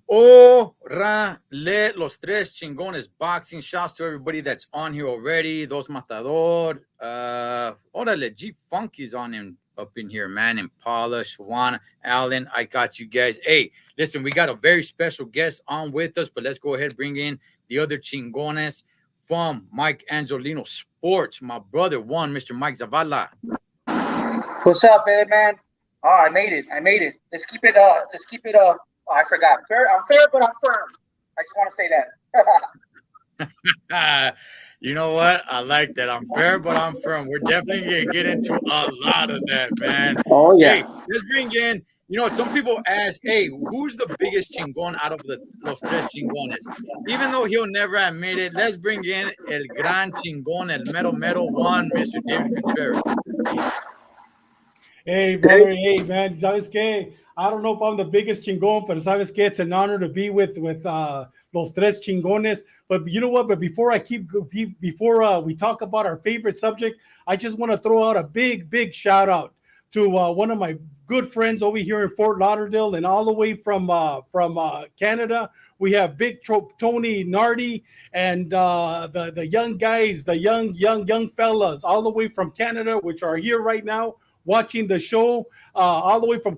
Órale, los tres chingones boxing. Shouts to everybody that's on here already. Dos Matador. Órale, G Funky's on him up in here, man. Impala, Shawana, Allen. I got you guys. Hey, listen, we got a very special guest on with us, but let's go ahead and bring in the other chingones from Mike Angelino Sports. My brother, Mr. Mike Zavala. What's up, man? Oh, I made it. Let's keep it oh, I forgot. I'm fair, but I'm firm. I just want to say that. You know what? I like that. I'm fair, but I'm firm. We're definitely going to get into a lot of that, man. Oh, yeah. Hey, let's bring in, some people ask, hey, who's the biggest chingon out of los tres chingones? Even though he'll never admit it, let's bring in el gran chingon, el mero one, Mr. David Contreras. Hey, brother. Hey, man. ¿Sabes qué? I don't know if I'm the biggest chingon, but sabes que it's an honor to be with los tres chingones. But you know what? But before we talk about our favorite subject, I just want to throw out a big shout out to one of my good friends over here in Fort Lauderdale and all the way from Canada. We have Big Tony Nardi and the young guys, the young fellas, all the way from Canada, which are here right now, watching the show all the way from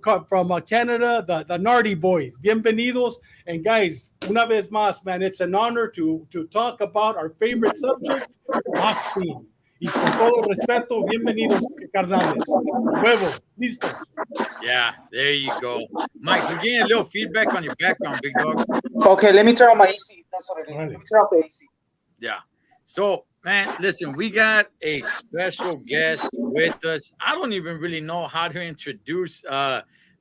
Canada, the Nardi boys. Bienvenidos. And guys, una vez más, man, it's an honor to talk about our favorite subject, boxing. Y con todo respeto, bienvenidos, carnales. Huevo, listo. Yeah, there you go. Mike, we're getting a little feedback on your background, big dog. Okay, let me turn on my AC. That's what it is. Let me turn off the AC. Yeah. So, man, listen, we got a special guest with us. I don't even really know how to introduce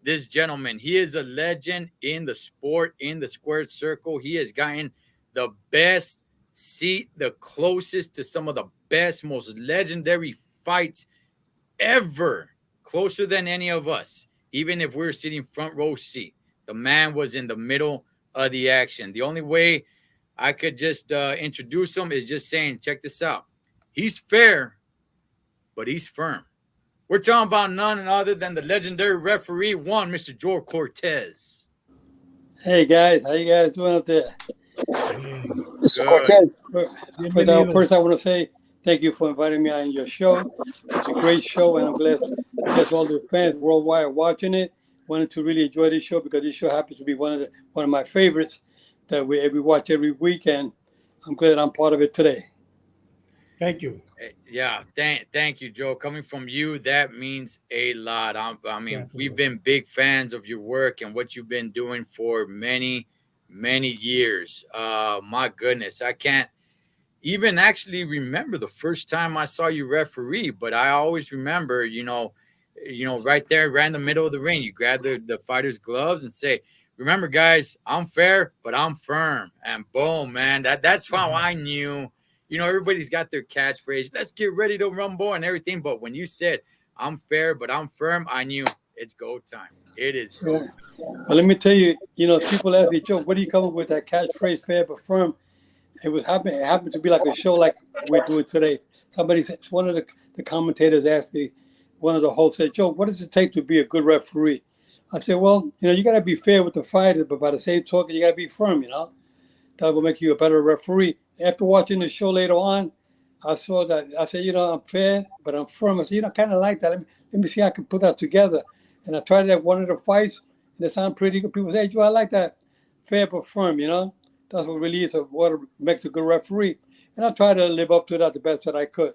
this gentleman. He is a legend in the sport, in the squared circle. He has gotten the best seat, the closest to some of the best, most legendary fights ever, closer than any of us. Even if we're sitting front row seat, the man was in the middle of the action. The only way I could just introduce him is just saying, check this out. He's fair, but he's firm. We're talking about none other than the legendary referee, Mr. Joel Cortez. Hey, guys. How you guys doing up there? Mr. Cortez. First, I want to say thank you for inviting me on your show. It's a great show, and I'm glad all the fans worldwide are watching it. Wanted to really enjoy this show because this show happens to be one of my favorites that we watch every week, and I'm glad I'm part of it today. Thank you. Yeah, thank you, Joe. Coming from you, that means a lot. We've been big fans of your work and what you've been doing for many years. My goodness, I can't even actually remember the first time I saw you referee, but I always remember, right there, right in the middle of the ring, you grab the fighter's gloves and say, remember, guys, I'm fair, but I'm firm. And boom, man, that's how I knew. Everybody's got their catchphrase, let's get ready to rumble and everything. But when you said, I'm fair, but I'm firm, I knew it's go time. It is go time. Well, let me tell you, people ask me, Joe, what do you come up with that catchphrase, fair but firm? It happened to be like a show like we're doing today. One of the commentators asked me, one of the hosts said, Joe, what does it take to be a good referee? I said, well, you got to be fair with the fighters, but by the same token, you got to be firm, That will make you a better referee. After watching the show later on, I saw that. I said, I'm fair, but I'm firm. I said, I kind of like that. Let me see how I can put that together. And I tried it at one of the fights, and it sounded pretty good. People say, hey, Joe, I like that. Fair but firm, That's what really is what makes a good referee. And I try to live up to that the best that I could.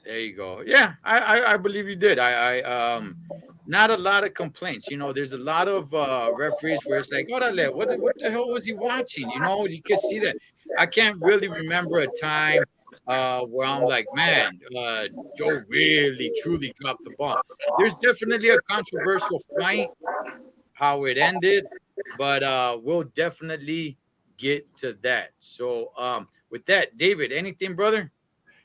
There you go. Yeah, I believe you did. Not a lot of complaints. There's a lot of referees where it's like, orale, what the hell was he watching? You could see that. I can't really remember a time where I'm like, man, Joe really truly dropped the ball. There's definitely a controversial fight how it ended, but we'll definitely get to that. So with that, David, anything, brother?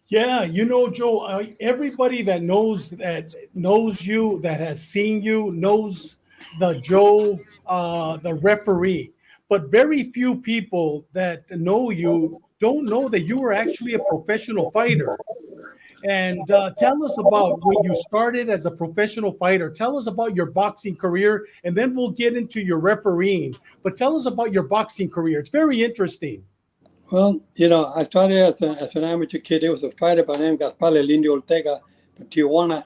Yeah, Joe, everybody that knows you, that has seen you, knows the Joe, the referee. But very few people that know you don't know that you were actually a professional fighter. And tell us about when you started as a professional fighter. Tell us about your boxing career, and then we'll get into your refereeing. But tell us about your boxing career. It's very interesting. Well, I started as an amateur kid. There was a fighter by the name Gaspar Lindy Ortega from Tijuana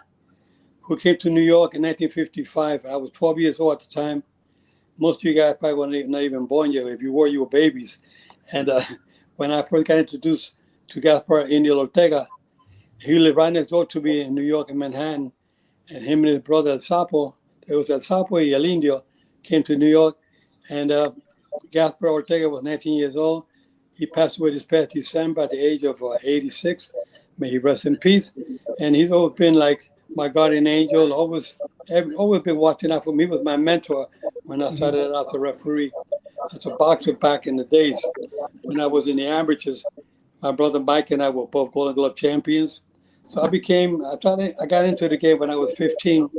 who came to New York in 1955. I was 12 years old at the time. Most of you guys probably were not even born yet. If you were, you were babies. And when I first got introduced to Gaspar Indio Ortega, he lived right next door to me in New York in Manhattan. And him and his brother El Sapo, there was El Sapo y El Indio, came to New York. And Gaspar Ortega was 19 years old. He passed away this past December at the age of 86. May he rest in peace. And he's always been like my guardian angel, always been watching out for me. He was my mentor when I started out as a referee, as a boxer back in the days. When I was in the amateurs, my brother Mike and I were both Golden Glove champions. So I got into the game when I was 15.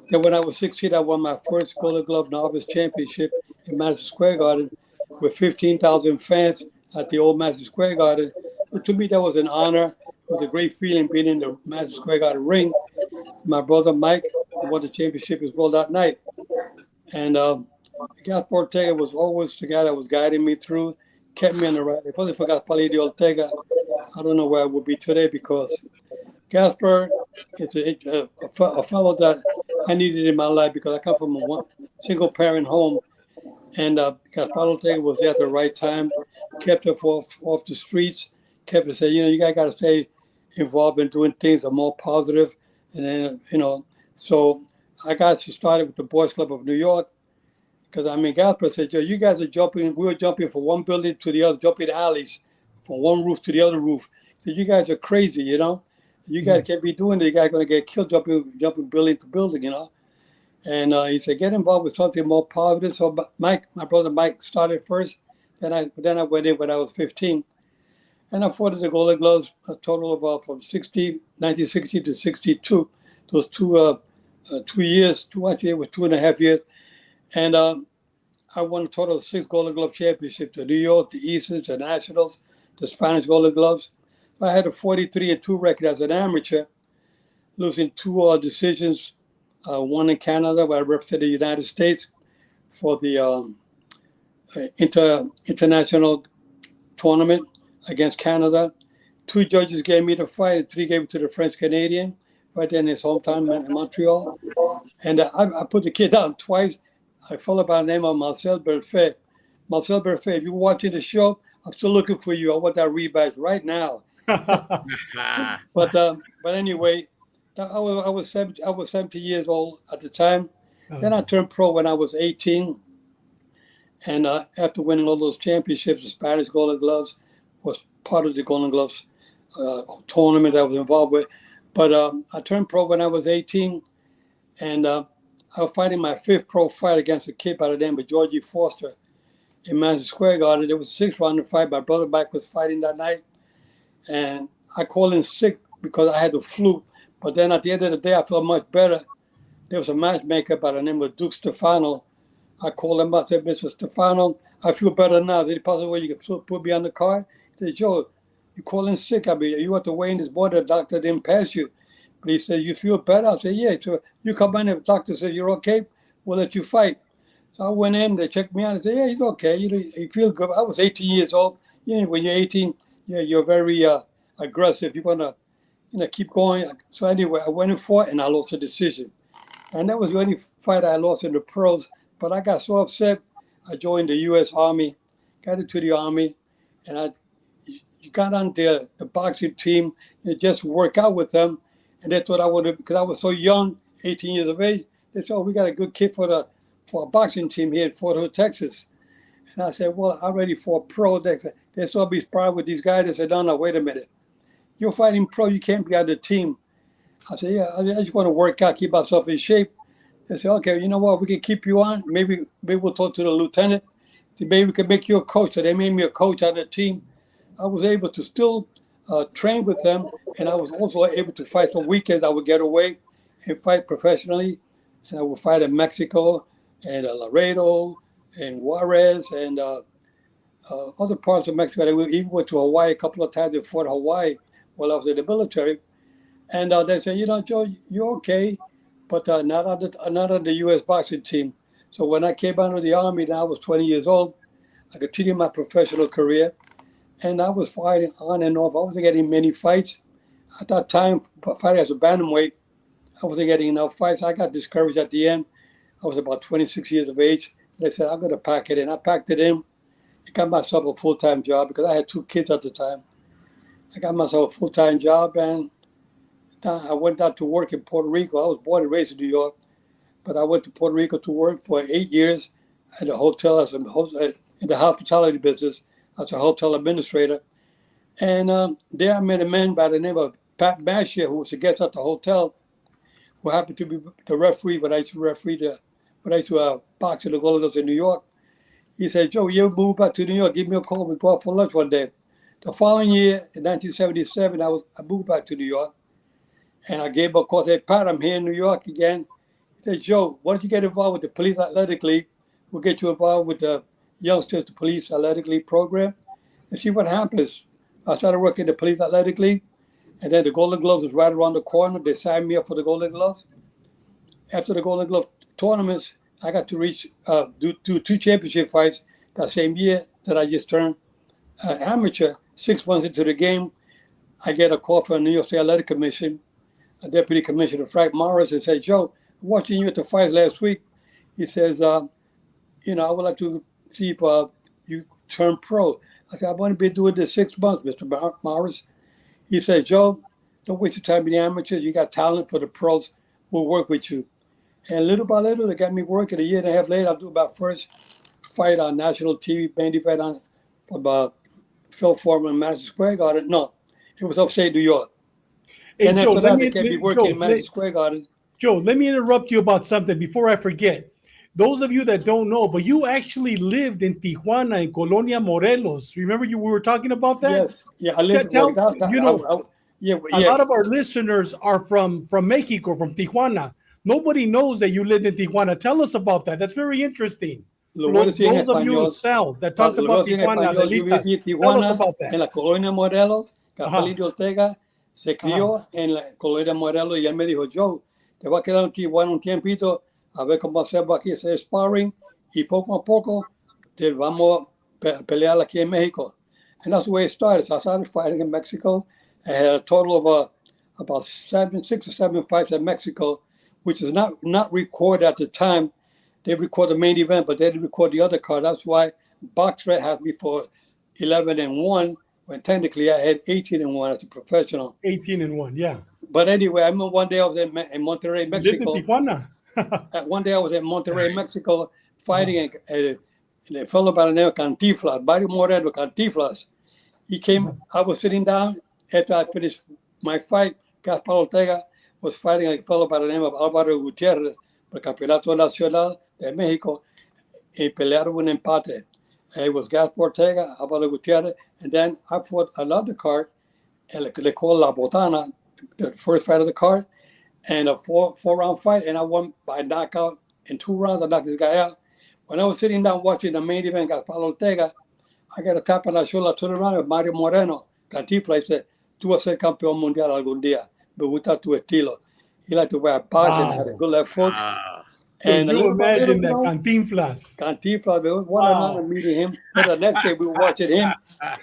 Then when I was 16, I won my first Golden Glove novice championship in Madison Square Garden with 15,000 fans at the old Madison Square Garden. So to me, that was an honor. It was a great feeling being in the Madison Square Garden ring. My brother Mike won the championship as well that night. And Gaspar Ortega was always the guy that was guiding me through, kept me on the right. If it wasn't for Gaspar Ortega, I don't know where I would be today, because Gaspar is a fellow that I needed in my life, because I come from a single parent home. And Gaspar Ortega was there at the right time, kept us off the streets, kept us saying, you guys got to stay involved in doing things that are more positive. And then, so I got started with the Boys Club of New York, because Gaspar said, Joe, you guys are jumping. We were jumping from one building to the other, jumping alleys from one roof to the other roof. So you guys are crazy, You guys can't be doing it. You guys are going to get killed jumping building to building, And he said, get involved with something more positive. So my brother Mike started first. Then I went in when I was 15. And I fought at the Golden Gloves a total of from 1960 to 62. Those 2 years, actually it was 2.5 years. And I won a total of 6 Golden Glove championships: the New York, the Easterns, the Nationals, the Spanish Golden Gloves. I had a 43-2 record as an amateur, losing 2 decisions. One in Canada, where I represented the United States for the international tournament against Canada. 2 judges gave me the fight, and 3 gave it to the French Canadian right there in his hometown in Montreal. And I put the kid down twice. A fellow by the name of Marcel Berfet. Marcel Berfet, if you're watching the show, I'm still looking for you. I want that rematch right now. But anyway, I was 70 years old at the time. Then I turned pro when I was 18. And after winning all those championships, the Spanish Golden Gloves was part of the Golden Gloves tournament I was involved with. But I turned pro when I was 18. And I was fighting my 5th pro fight against a kid by the name of Georgie Foster in Madison Square Garden. It was a 6-round fight. My brother Mike was fighting that night. And I called in sick because I had the flu. But then at the end of the day, I felt much better. There was a matchmaker by the name of Duke Stefano. I called him up. I said, Mr. Stefano, I feel better now. Is it possible you can put me on the card? He said, Joe, you calling sick. You have to weigh in this boy. The doctor didn't pass you. But he said, you feel better? I said, yeah. So you come in, the doctor said, you're okay? We'll let you fight. So I went in, they checked me out. I said, yeah, he's okay. You feel good. I was 18 years old. When you're 18, you're very aggressive. You want to keep going. So anyway, I went and fought, and I lost a decision. And that was the only fight I lost in the pros. But I got so upset, I joined the U.S. Army, got into the Army, and you got on the boxing team. and just work out with them. And that's what I wanted, because I was so young, 18 years of age. They said, "Oh, we got a good kid for a boxing team here in Fort Hood, Texas." And I said, "Well, I'm ready for a pro." They saw me sparring with these guys. They said, "No, wait a minute. You're fighting pro. You can't be on the team." I said, "Yeah, I just want to work out, keep myself in shape." They said, "Okay, you know what? We can keep you on. Maybe we'll talk to the lieutenant. Maybe we can make you a coach." So they made me a coach on the team. I was able to still train with them, and I was also able to fight some weekends. I would get away and fight professionally, and I would fight in Mexico and Laredo and Juarez and other parts of Mexico. We even went to Hawaii a couple of times. In Fort Hawaii while I was in the military, and they said, "Joe, you're okay, but not on the U.S. boxing team." So when I came out of the Army, now I was 20 years old. I continued my professional career, and I was fighting on and off. I wasn't getting many fights. At that time, fighting as a bantamweight, I wasn't getting enough fights. I got discouraged at the end. I was about 26 years of age. They said, "I'm going to pack it in." I packed it in. I got myself a full-time job because I had 2 kids at the time. I got myself a full-time job, and I went out to work in Puerto Rico. I was born and raised in New York, but I went to Puerto Rico to work for 8 years at a hotel in the hospitality business as a hotel administrator. And there I met a man by the name of Pat Bashir, who was a guest at the hotel, who happened to be the referee when I used to box in the Golden Girls in New York. He said, "Joe, you move back to New York, give me a call. We go out for lunch one day." The following year, in 1977, I moved back to New York, and I gave him a call. I said, "Pat, I'm here in New York again." He said, "Joe, why don't you get involved with the Police Athletic League? We'll get you involved with the Youngsters Police Athletic League program and see what happens." I started working in the Police Athletic League, and then the Golden Gloves was right around the corner. They signed me up for the Golden Gloves. After the Golden Glove tournaments, I got to do 2 championship fights that same year that I just turned amateur. 6 months into the game, I get a call from the New York State Athletic Commission, a Deputy Commissioner Frank Morris, and said, "Joe, watching you at the fight last week," he says, "I would like to see if you turn pro." I said, "I've only been doing this 6 months, Mr. Morris." He said, "Joe, don't waste your time in the amateurs. You got talent for the pros. We'll work with you." And little by little, they got me working. A year and a half later, I'll do my first fight on national TV, main event on about Phil Foreman in Madison Square Garden. No, it was upstate New York. Hey, And Joe, after that, they kept me working in Madison Square Garden. Joe, let me interrupt you about something before I forget. Those of you that don't know, but you actually lived in Tijuana, in Colonia Morelos. Remember we were talking about that? Yes, yeah, I lived. A lot of our listeners are from Mexico, from Tijuana. Nobody knows that you lived in Tijuana. Tell us about that. That's very interesting. Those of you South that talk about Tijuana, tell us about that. En la Colonia Morelos, Capelito Ortega se crió en la Colonia Morelos y él me dijo, "Joe, te voy a quedar en Tijuana un tiempito a ver cómo hacemos aquí ese sparring y poco a poco te vamos a pelear aquí en México." And that's the way it started. So I started fighting in Mexico. I had a total of about 6 or 7 fights in Mexico, which is not recorded at the time. They record the main event, but they didn't record the other card. That's why BoxRec has me for 11-1, when technically I had 18-1 as a professional. 18-1, yeah. But anyway, I remember one day I was in Monterrey, Mexico. Lived in Tijuana. One day I was in Monterrey, Mexico, fighting a fellow by the name of Cantinflas, Barrio Moreno Cantinflas. He came, I was sitting down after I finished my fight. Gaspar Ortega was fighting a fellow by the name of Álvaro Gutiérrez, el Campeonato Nacional de México, y pelearon un empate. It was Gaspar Ortega, Álvaro Gutiérrez, and then I fought another card, and they call La Botana, the first fight of the card, and a four-round fight, and I won by knockout in 2 rounds. I knocked this guy out. When I was sitting down watching the main event, Gaspar Ortega, I got a tap on the shoulder, I turned around with Mario Moreno. Cantinflas said, "Tú vas a ser campeón mundial algún día. Me gusta tu estilo." He liked to wear a badge and had a good left foot. And you imagine that Cantinflas. Cantinflas, we won another meeting him. And the next day we were watching him.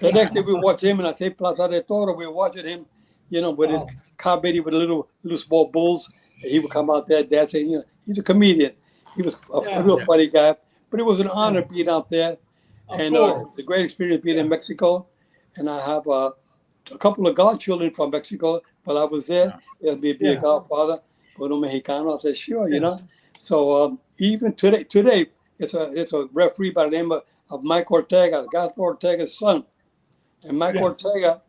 And I say Plaza de Toro, we were watching him, with his car baby with little small bulls. And he would come out there dancing. He's a comedian. He was a real funny guy. But it was an honor being out there. And the great experience being in Mexico. And I have a couple of godchildren from Mexico while I was there. It'd be a godfather, Puerto Mexicano. I said, sure, you know. So even today it's a referee by the name of Mike Ortega, Gaspar Ortega's son, and Mike Ortega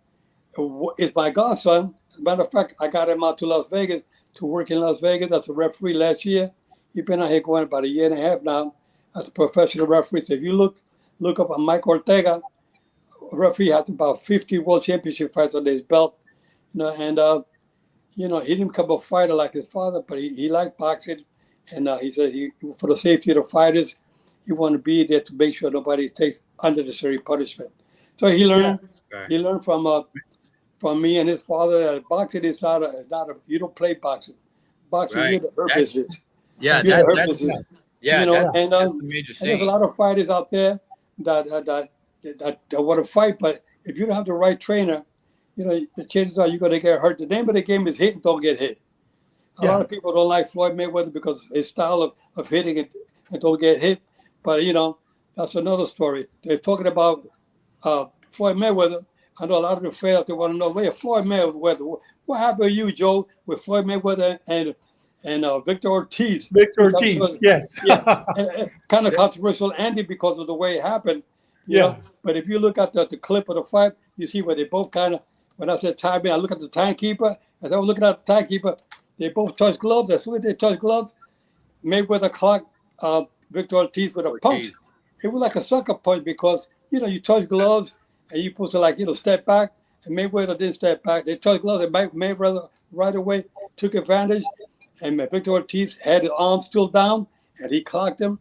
is my godson. As a matter of fact, I got him out to Las Vegas to work in Las Vegas as a referee last year. He's been out here going about a year and a half now as a professional referee. So if you look up on Mike Ortega, referee has about 50 world championship fights under his belt, you know, and you know, he didn't become a fighter like his father, but he liked boxing, and he said for the safety of the fighters, he wanted to be there to make sure nobody takes unnecessary punishment. So he learned from me and his father. Boxing is not a you don't play boxing. Boxing is the herb business. Yeah, you know, that's and the major thing. there's a lot of fighters out there that want to fight, but if you don't have the right trainer, you know, the chances are you're going to get hurt. The name of the game is hit and don't get hit. A lot of people don't like Floyd Mayweather because of his style of hitting it and don't get hit. But, you know, that's another story. They're talking about Floyd Mayweather. I know a lot of the fans, they want to know, where Floyd Mayweather, what happened to you, Joe, with Floyd Mayweather and Victor Ortiz? Victor Ortiz, yes. And kind of controversial ending because of the way it happened. You know? But if you look at the clip of the fight, you see where they both kind of, when I said timing, I look at the timekeeper. As I was looking at the timekeeper, they both touched gloves. As soon as they touched gloves, Mayweather clocked Victor Ortiz with a punch. It was like a sucker punch because, you know, you touch gloves and you're supposed to, like, you know, step back. And Mayweather didn't step back. They touched gloves and Mayweather right away took advantage. And Victor Ortiz had his arm still down and he clocked him.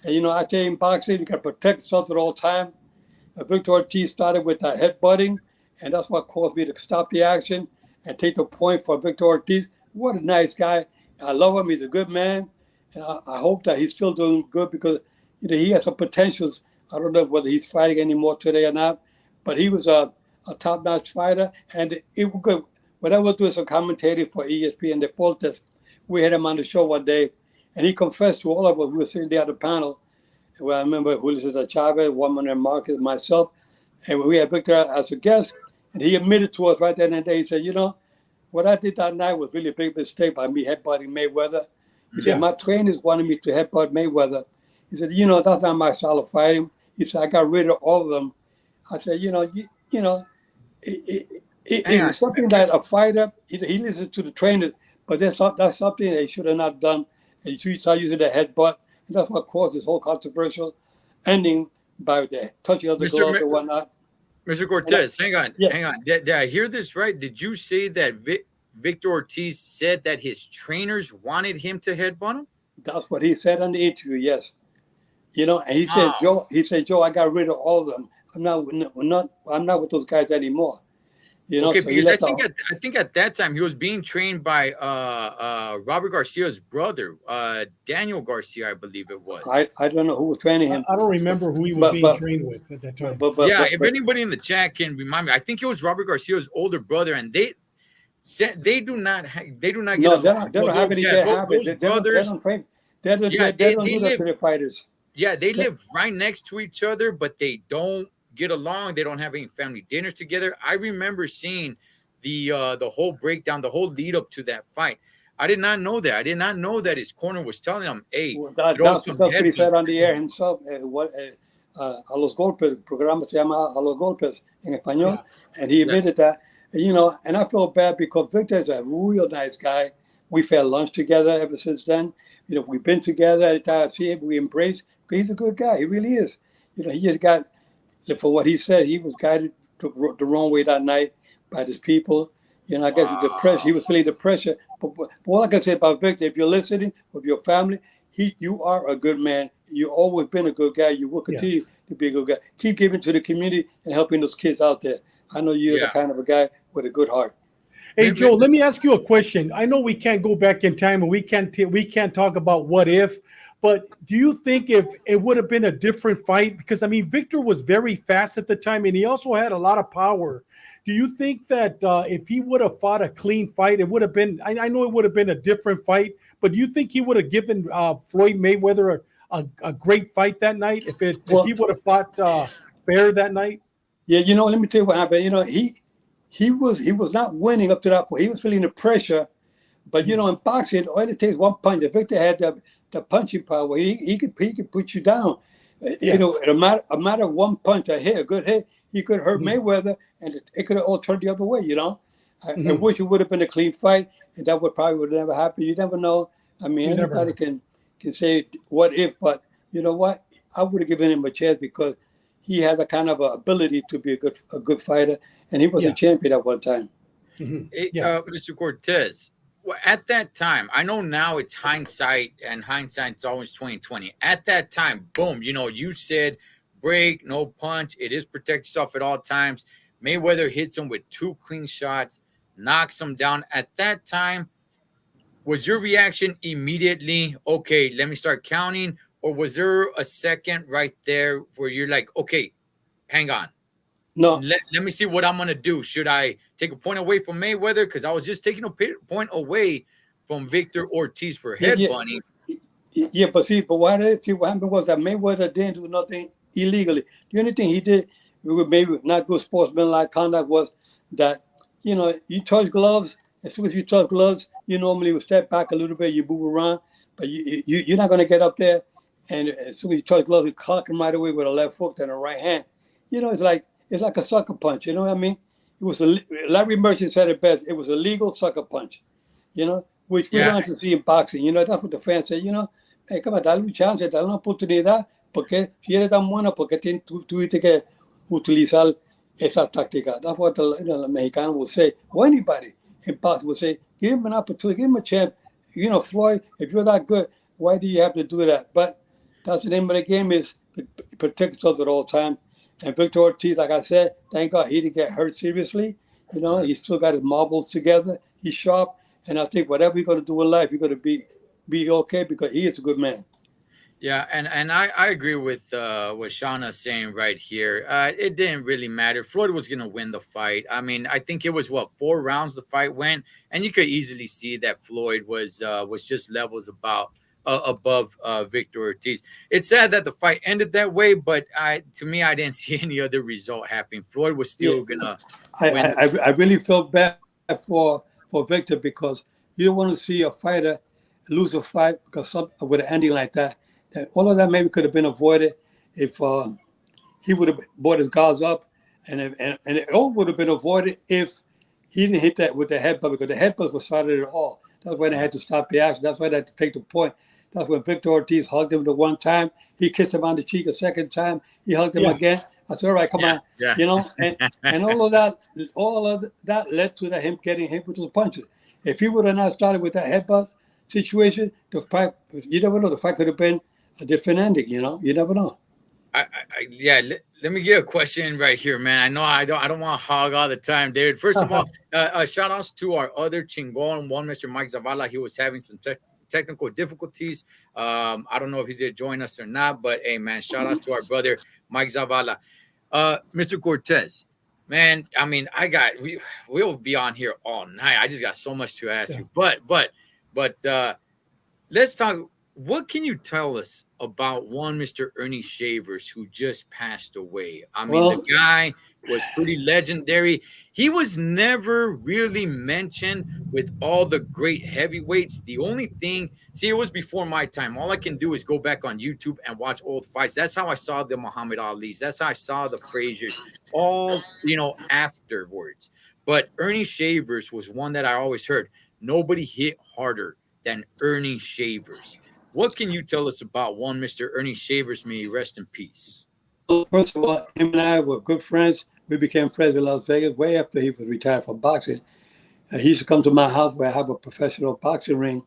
And, you know, I tell you in boxing, you got to protect yourself at all time. Victor Ortiz started with headbutting, and that's what caused me to stop the action and take the point for Victor Ortiz. What a nice guy. I love him. He's a good man. And I hope that he's still doing good because, you know, he has some potentials. I don't know whether he's fighting anymore today or not, but he was a top-notch fighter. And it was good. When I was doing some commentating for ESPN Deportes, we had him on the show one day, and he confessed to all of us. We were sitting there at the panel. Well, I remember Julio Cesar Chavez, Juan Marquez, myself, and we had Victor as a guest, and he admitted to us right then and there. He said, you know, what I did that night was really a big mistake by me headbutting Mayweather. He said, my trainers wanted me to headbutt Mayweather. He said, you know, that's not my style of fighting. He said, I got rid of all of them. I said, you know, it's something that a fighter, he listens to the trainers, but that's something they should have not done. And you start using the headbutt. And that's what caused this whole controversial ending by the touching of the gloves and whatnot. Mr. Cortez, hang on. Did I hear this right? Did you say that Victor Ortiz said that his trainers wanted him to headbutt him? That's what he said in the interview, yes. You know, and he said, Joe, I got rid of all of them. I'm not with those guys anymore. You know, okay, so because I think at that time he was being trained by Robert Garcia's brother, Daniel Garcia, I believe it was. I don't know who was training him. I don't remember who he was being trained with at that time. If anybody in the chat can remind me, I think it was Robert Garcia's older brother, and they do not get along. They don't have any bad habits. They don't do that to their fighters. Yeah, they live right next to each other, but they don't get along. They don't have any family dinners together. I remember seeing the whole breakdown, the whole lead up to that fight. I did not know that. I did not know that his corner was telling him, hey, that's what he said on the air himself. A los golpes, el programa se llama A los golpes en español, and he admitted that. You know, and I feel bad because Victor is a real nice guy. We've had lunch together ever since then. You know, we've been together. Every time I see him, we embrace. He's a good guy. He really is. You know, he just got, for what he said, he was guided the wrong way that night by his people. You know, I guess he was feeling the pressure. But all I can say about Victor, if you're listening with your family, you are a good man. You've always been a good guy. You will continue to be a good guy. Keep giving to the community and helping those kids out there. I know you're the kind of a guy with a good heart. Hey, Joe, let me ask you a question. I know we can't go back in time and we can't talk about what if, but do you think if it would have been a different fight? Because, I mean, Victor was very fast at the time and he also had a lot of power. Do you think that if he would have fought a clean fight, it would have been, I know it would have been a different fight, but do you think he would have given Floyd Mayweather a great fight that night if he would have fought fair that night? Yeah, you know, let me tell you what happened. You know, he was not winning up to that point. He was feeling the pressure. But you know, in boxing, all it takes one punch. If Victor had the punching power, he could put you down. You know, a matter of one punch, a good hit, he could hurt Mayweather, and it could have all turned the other way. You know, I wish it would have been a clean fight, and that would never happen. You never know. I mean, anybody can say what if, but you know what? I would have given him a chance because he had a kind of ability to be a good fighter, and he was a champion at one time. Mr. Cortez. Well, at that time, I know now it's hindsight, and hindsight's always 2020. At that time, boom, you know, you said break, no punch. It is protect yourself at all times. Mayweather hits him with 2 clean shots, knocks him down. At that time, was your reaction immediately, okay, let me start counting? Or was there a second right there where you're like, okay, hang on. No. Let me see what I'm going to do. Should I take a point away from Mayweather? Because I was just taking a point away from Victor Ortiz for headbutting. Yeah, but what happened was that Mayweather didn't do nothing illegally. The only thing he did, maybe not good sportsmanlike conduct, was that, you know, you touch gloves. As soon as you touch gloves, you normally will step back a little bit, you move around, but you're not going to get up there. And as soon as you touch gloves, you clock him right away with a left hook and a right hand. You know, it's like a sucker punch. You know what I mean? It was Larry Merchant said it best. It was a legal sucker punch. You know, which we don't to see in boxing. You know, that's what the fans say. You know, hey, come on, dale un chance, dale una oportunidad, porque si eres tan bueno, porque tuviste que utilizar esa táctica. That's what the Mexican will say. Or anybody in boxing will say, give him an opportunity, give him a chance. You know, Floyd, if you're that good, why do you have to do that? But that's the name of the game, is protect yourself at all times. And Victor Ortiz, like I said, thank God he didn't get hurt seriously. You know, he still got his marbles together. He's sharp. And I think whatever you're going to do in life, you're going to be okay, because he is a good man. Yeah, and I agree with what Shauna's saying right here. It didn't really matter. Floyd was going to win the fight. I mean, I think it was, 4 rounds the fight went. And you could easily see that Floyd was just levels above Victor Ortiz. It's sad that the fight ended that way, but to me, I didn't see any other result happening. Floyd was still gonna win. I really felt bad for Victor, because you don't want to see a fighter lose a fight because with an ending like that. All of that maybe could have been avoided if he would have brought his guards up, and it all would have been avoided if he didn't hit that with the headbutt, because the headbutt was started at all. That's why they had to stop the action. That's why they had to take the point. That's when Victor Ortiz hugged him the one time. He kissed him on the cheek a second time. He hugged him again. I said, all right, come on. Yeah. You know, and all of that led to him getting hit with those punches. If he would have not started with that headbutt situation, the fight, you never know, the fight could have been a different ending, you know? You never know. Let me get a question right here, man. I know I don't want to hog all the time, David. First of all, shout outs to our other Chingon, one Mr. Mike Zavala. He was having some technical difficulties. I don't know if he's going to join us or not, but hey, man, shout outs to our brother Mike Zavala. Mr. Cortez, man, I mean, we'll be on here all night. I just got so much to ask you, but let's talk. What can you tell us about one Mr. Ernie Shavers, who just passed away? I mean, the guy was pretty legendary. He was never really mentioned with all the great heavyweights. The only thing, it was before my time. All I can do is go back on YouTube and watch old fights. That's how I saw the Muhammad Ali's. That's how I saw the Fraziers, all, afterwards. But Ernie Shavers was one that I always heard. Nobody hit harder than Ernie Shavers. What can you tell us about one Mr. Ernie Shavers? May he rest in peace. First of all, him and I were good friends. We became friends in Las Vegas way after he was retired from boxing. He used to come to my house where I have a professional boxing ring.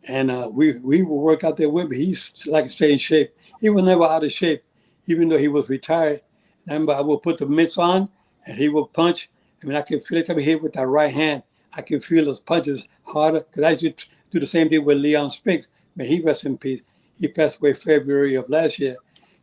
And we would work out there with him. He used to like to stay in shape. He was never out of shape, even though he was retired. I remember I would put the mitts on, and he would punch. I mean, I can feel it every hit with that right hand. I can feel those punches harder, because I used to do the same thing with Leon Spinks. May he rest in peace. He passed away February of last year.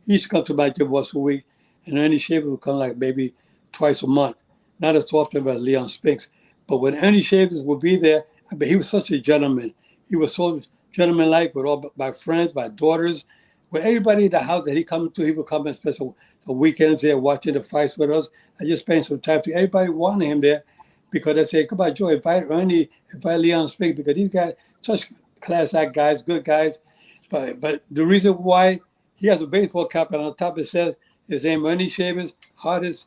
He used to come to my gym once a week, and Ernie Shavers would come like maybe twice a month. Not as often as Leon Spinks. But when Ernie Shavers would be there, he was such a gentleman. He was so gentleman-like with all my friends, my daughters. with everybody in the house that he would come and spend the weekends there watching the fights with us. I just spent some time to everybody wanted him there because they say, come on, Joe, invite Ernie, invite Leon Spink, because these guys, such class act guys, good guys. But the reason why he has a baseball cap and on top it says his name Ernie Shavers, hardest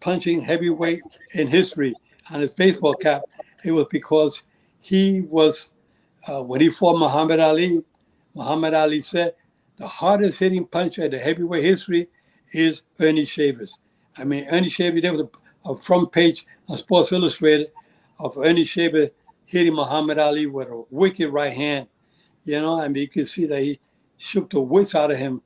punching heavyweight in history on his baseball cap, it was because he was, when he fought Muhammad Ali said, the hardest hitting puncher in the heavyweight history is Ernie Shavers. I mean, Ernie Shavers, there was a front page on Sports Illustrated of Ernie Shavers hitting Muhammad Ali with a wicked right hand. You know, I mean, you can see that he shook the wits out of him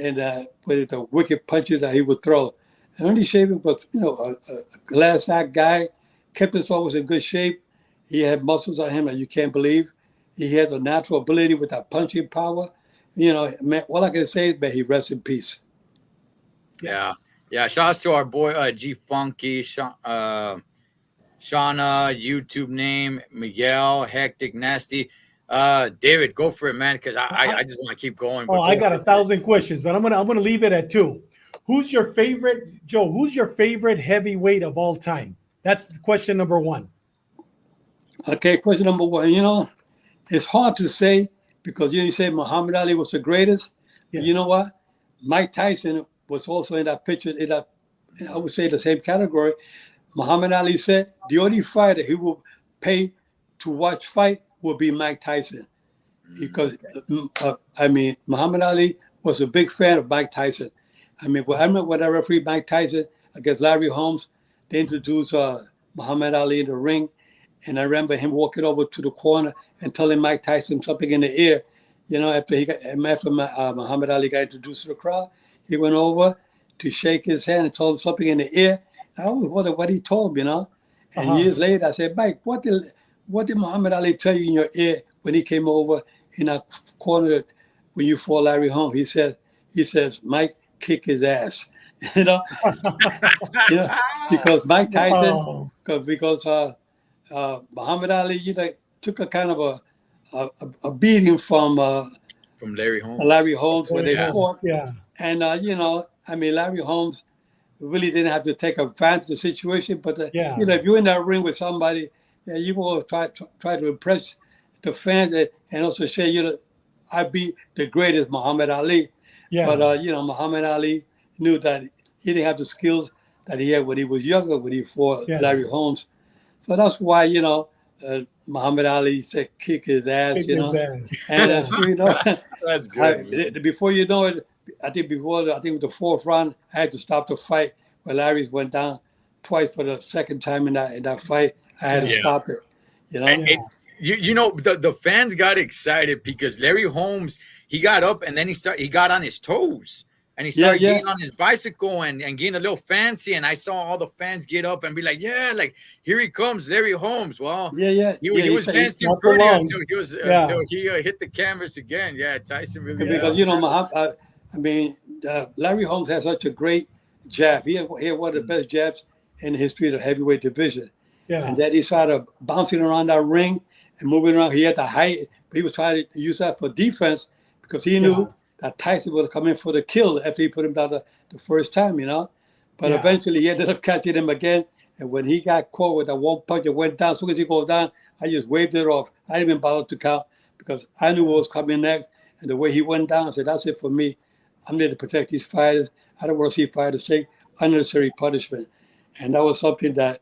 and with the wicked punches that he would throw. And Ernie Shavers was, you know, a glass act guy, kept us always in good shape. He had muscles on him that you can't believe. He had a natural ability with that punching power. You know, man, all I can say is, man, he rests in peace. Yeah. Yeah. Shout out to our boy G Funky, Shauna, YouTube name, Miguel, Hectic, Nasty. David, go for it, man, because I just want to keep going. Oh, I got 1,000 questions, but I'm gonna leave it at 2. Who's your favorite, Joe? Who's your favorite heavyweight of all time? That's question number 1. Okay, question number 1. You know, it's hard to say because you say Muhammad Ali was the greatest. Yes. You know what? Mike Tyson was also in that picture, in that, I would say, the same category. Muhammad Ali said the only fighter he will pay to watch fight will be Mike Tyson. Because, I mean, Muhammad Ali was a big fan of Mike Tyson. I mean, I remember when I refereed Mike Tyson against Larry Holmes, they introduced Muhammad Ali in the ring. And I remember him walking over to the corner and telling Mike Tyson something in the ear. You know, after Muhammad Ali got introduced to the crowd, he went over to shake his hand and told him something in the ear. I always wondered what he told him, you know. And years later, I said, Mike, what did Muhammad Ali tell you in your ear when he came over in that corner when you fought Larry Holmes? He says, Mike, kick his ass. You know, because Mike Tyson, because Muhammad Ali, you know, took a kind of a beating from Larry Holmes. Larry Holmes when they fought. Yeah. And you know, I mean, Larry Holmes really didn't have to take advantage of the situation, but you know, if you're in that ring with somebody, you will try to impress the fans and also say, you know, I beat the greatest Muhammad Ali. Yeah. But you know, Muhammad Ali knew that he didn't have the skills that he had when he was younger, when he fought Larry Holmes. So that's why, you know, Muhammad Ali said, kick his ass, you know. And, you know, that's good. Before you know it, I think with the 4th round, I had to stop the fight when Larry went down twice for the second time in that fight. I had to stop it, you know. You know, the fans got excited because Larry Holmes, he got up and then he got on his toes. And he started getting on his bicycle and getting a little fancy. And I saw all the fans get up and be like, yeah, like, here he comes, Larry Holmes. Well, he was dancing pretty until he hit the canvas again. Yeah, Tyson really. Because, you know, I mean, Larry Holmes has such a great jab. He had one of the best jabs in the history of the heavyweight division. Yeah. And then he started bouncing around that ring and moving around. He had the height. But he was trying to use that for defense because he knew that Tyson would come in for the kill after he put him down the first time, you know. But eventually he ended up catching him again. And when he got caught with that one punch that went down, as soon as he goes down, I just waved it off. I didn't even bother to count because I knew what was coming next. And the way he went down, I said, that's it for me. I'm there to protect these fighters. I don't want to see fighters take unnecessary punishment. And that was something that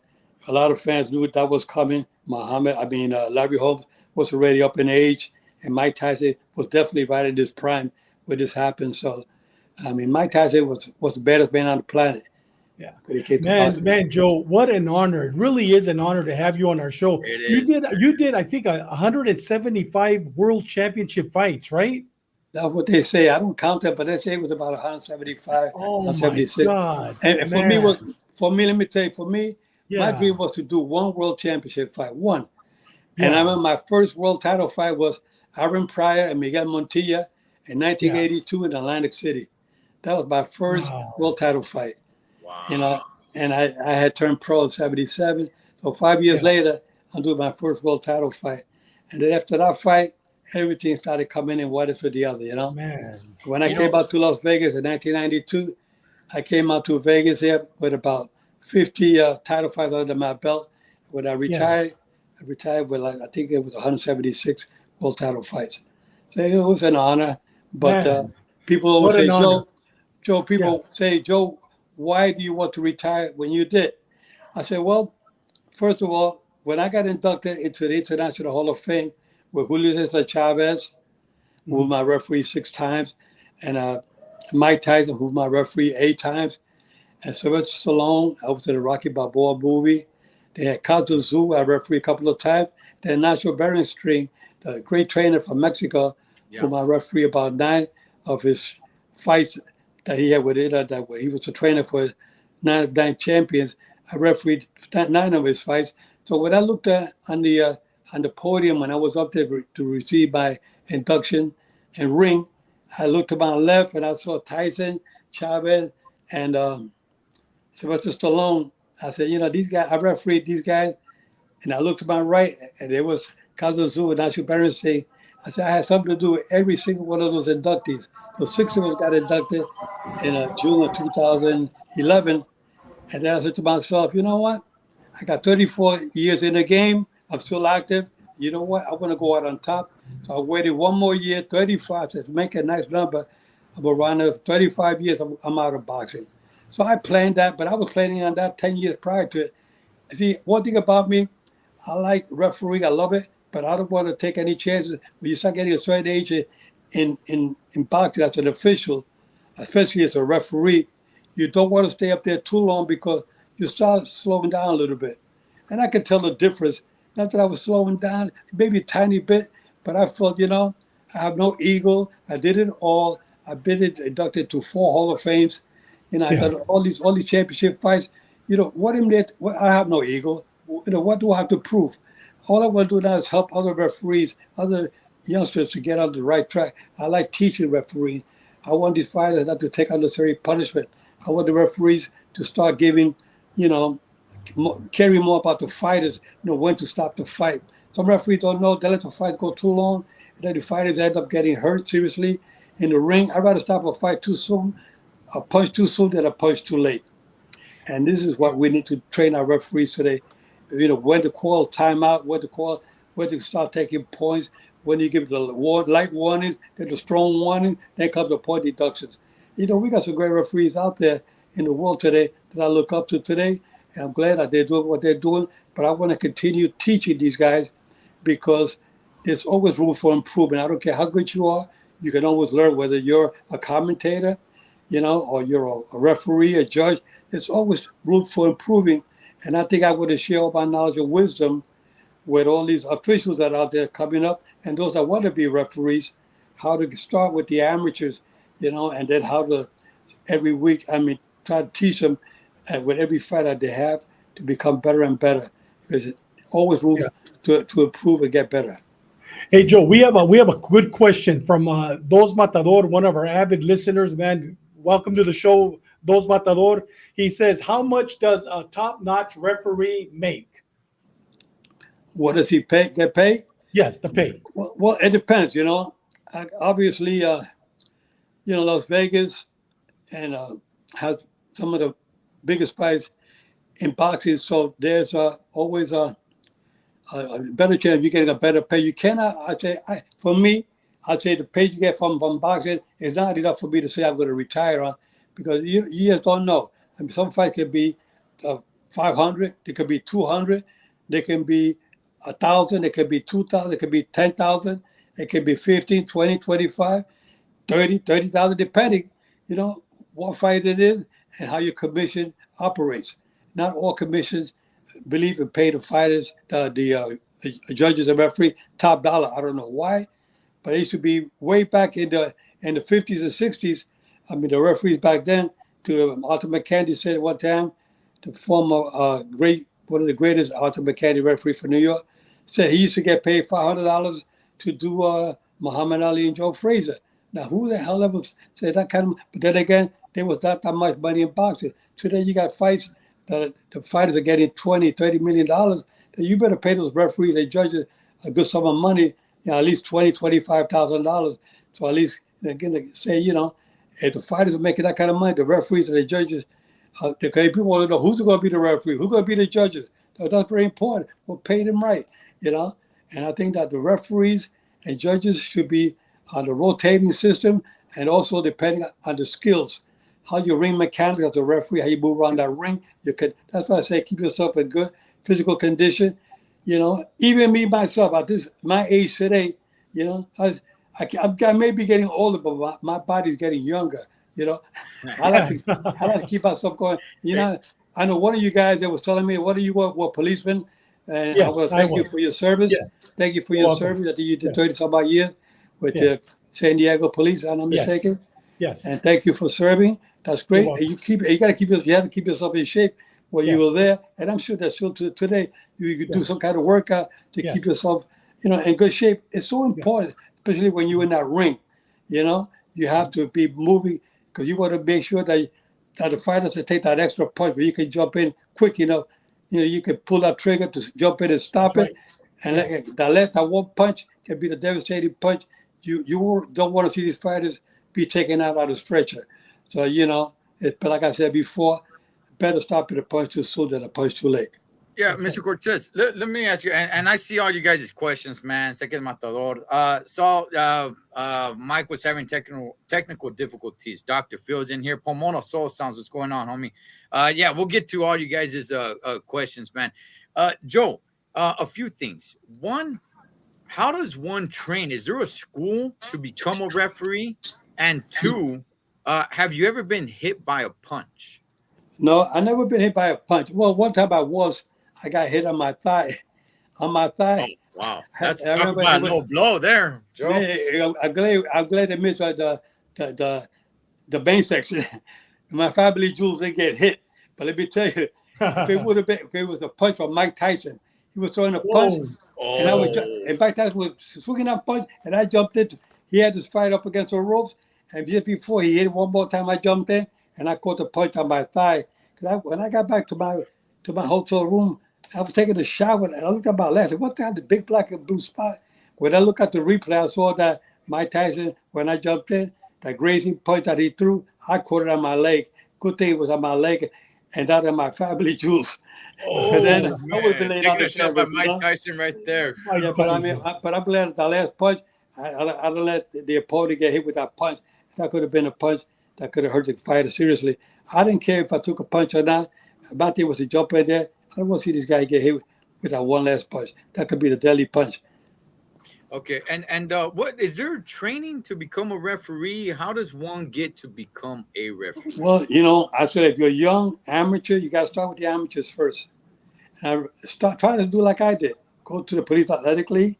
a lot of fans knew that was coming. Larry Holmes was already up in age. And Mike Tyson was definitely right in his prime when this happened. So, I mean, Mike Tyson was the baddest man on the planet. Yeah. Man, Joe, what an honor. It really is an honor to have you on our show. You did, I think, 175 world championship fights, right? That's what they say. I don't count that, but they say it was about 175, oh 176. My God. And for me, let me tell you, my dream was to do one world championship fight, one. Yeah. And I remember my first world title fight was Aaron Pryor and Miguel Montilla in 1982 in Atlantic City. That was my first world title fight. Wow. You know, and I had turned pro in 77. So 5 years later, I'll do my first world title fight. And then after that fight, everything started coming in one after the other, you know. Man. When I You came know, out to Las Vegas in 1992, I came out to Vegas here with about 50 title fights under my belt. When Yes. I retired with like, I think it was 176 world title fights. So it was an honor. But Man. people always What say, an honor. Joe, Yeah. people say, Joe, why do you want to retire when you did? I said, well, first of all, when I got inducted into the International Hall of Fame with Julio Cesar Chavez, who was Mhm. my referee 6 times, and Mike Tyson, who was my referee 8 times, and Sylvester Stallone, I was in the Rocky Balboa movie. They had Kazuzu, I refereed a couple of times. Then Nacho Berenstring, the great trainer from Mexico, yeah, whom I refereed about 9 of his fights that he had with it. That way. He was a trainer for 9 champions. I refereed 9 of his fights. So when I looked at on the podium when I was up there to receive my induction and ring, I looked to my left and I saw Tyson, Chavez, and Sylvester Stallone. I said, you know, these guys, I refereed these guys, and I looked to my right, and there was Kazuzu and Nacho Berenstein. I said, I had something to do with every single one of those inductees. So 6 of us got inducted in June of 2011. And then I said to myself, you know what? I got 34 years in the game. I'm still active. You know what? I want to go out on top. So I waited one more year, 35, to make a nice number. I'm around 35 years, I'm out of boxing. So I planned that, but I was planning on that 10 years prior to it. See, one thing about me, I like refereeing. I love it, but I don't want to take any chances. When you start getting a certain age in boxing as an official, especially as a referee, you don't want to stay up there too long because you start slowing down a little bit. And I could tell the difference. Not that I was slowing down, maybe a tiny bit, but I felt, you know, I have no ego. I did it all. I've been inducted to 4 Hall of Fames. You know, I Yeah. done all these championship fights. You know, what am I? I have no ego. You know, what do I have to prove? All I want to do now is help other referees, other youngsters to get on the right track. I like teaching refereeing. I want these fighters not to take unnecessary punishment. I want the referees to start giving, you know, caring more about the fighters, you know, when to stop the fight. Some referees don't know, they let the fight go too long, and then the fighters end up getting hurt seriously in the ring. I'd rather stop a fight too soon, a punch too soon than a punch too late. And this is what we need to train our referees today. You know, when to call timeout, when to start taking points, when you give the light warnings, then the strong warning, then comes the point deductions. You know, we got some great referees out there in the world today that I look up to today, and I'm glad that they're doing what they're doing. But I want to continue teaching these guys because there's always room for improvement. I don't care how good you are, you can always learn whether you're a commentator, you know, or you're a referee, a judge. There's always room for improving. And I think I want to share all my knowledge and wisdom with all these officials that are out there coming up and those that want to be referees, how to start with the amateurs, you know, and then how to every week, try to teach them with every fight that they have to become better and better. Because it always room Yeah. to improve and get better. Hey Joe, we have a good question from Dos Matador, one of our avid listeners. Man, welcome to the show, Dos Matador. He says, "How much does a top-notch referee make?" What does he get paid? Yes, the pay. Well, it depends, you know. Obviously, you know, Las Vegas and has some of the biggest fights in boxing. So there's always a better chance of you getting a better pay. You cannot, for me, I'd say the pay you get from boxing is not enough for me to say I'm going to retire on because you just don't know. I mean, some fights could be 500, they could be 200, they can be 1,000, it could be 2,000, it could be 10,000, it could be 15, 20, 25. 30,000, depending, you know, what fight it is and how your commission operates. Not all commissions believe in paying the fighters, the judges and referee top dollar. I don't know why, but it used to be way back in the 50s and 60s. I mean, the referees back then, to Arthur McCandy said one time, the former one of the greatest Arthur McCandy referee for New York, said he used to get paid $500 to do Muhammad Ali and Joe Frazier. Now, who the hell ever said that kind of? But then again, there was not that much money in boxing. Today, you got fights that the fighters are getting $20, $30 million. Then you better pay those referees and judges a good sum of money, at least $25,000. So at least they're gonna say, if the fighters are making that kind of money, the referees and the judges, people want to know who's going to be the referee, who's going to be the judges. So that's very important. We'll pay them right, And I think that the referees and judges should be on the rotating system, and also depending on the skills, how your ring mechanics as a referee, how you move around that ring. That's why I say keep yourself in good physical condition. Even me myself at my age today, I may be getting older, but my body's getting younger. I like to keep myself going. I know one of you guys that was telling me, what are you, what policeman? And Yes, I want to thank you for your service. Yes. Thank you for your service. I think you did 30-some odd years with the San Diego Police, if I'm not mistaken. Yes. And thank you for serving. That's great. And you have to keep yourself in shape while you were there. And I'm sure that still today you could do some kind of workout to keep yourself, in good shape. It's so important, especially when you're in that ring. You have to be moving because you want to make sure that the fighters to take that extra punch where you can jump in quick enough. You can pull that trigger to jump in and stop it. And that one punch can be the devastating punch. You don't want to see these fighters be taken out on a stretcher. So, but like I said before, better stop at a punch too soon than a punch too late. Yeah, Mr. Cortez, let me ask you, and I see all you guys' questions, man. Second Matador. Mike was having technical difficulties. Dr. Phil's in here. Pomono Soul Sounds, what's going on, homie? We'll get to all you guys' questions, man. Joe, a few things. One, how does one train? Is there a school to become a referee? And two, have you ever been hit by a punch? No, I never been hit by a punch. Well, one time I got hit on my thigh. On my thigh. Oh, wow. That's talk about a low blow there, Joe. Yeah, I'm glad they missed the vein section. My family jewels didn't get hit. But let me tell you, if it was a punch from Mike Tyson, he was throwing a punch. Oh. And Mike Tyson was swinging that punch, and I jumped in. He had this fight up against the ropes. And just before he hit it one more time, I jumped in and I caught the punch on my thigh. When I got back to my hotel room, I was taking a shower and I looked at my leg. I said, what the hell, the big black and blue spot? When I looked at the replay, I saw that Mike Tyson, when I jumped in, that grazing punch that he threw, I caught it on my leg. Good thing it was on my leg and not on my family jewels. Oh, then man. I would be taking a shot by Mike Tyson right there. But I'm glad that last punch, I don't let the opponent get hit with that punch. That could have been a punch that could have hurt the fighter seriously. I didn't care if I took a punch or not. My thing was to jump in there. I don't want to see this guy get hit with that one last punch. That could be the deadly punch. Okay, and what is there training to become a referee? How does one get to become a referee? Well, actually, if you're young amateur, you got to start with the amateurs first. And start trying to do like I did. Go to the police athletic league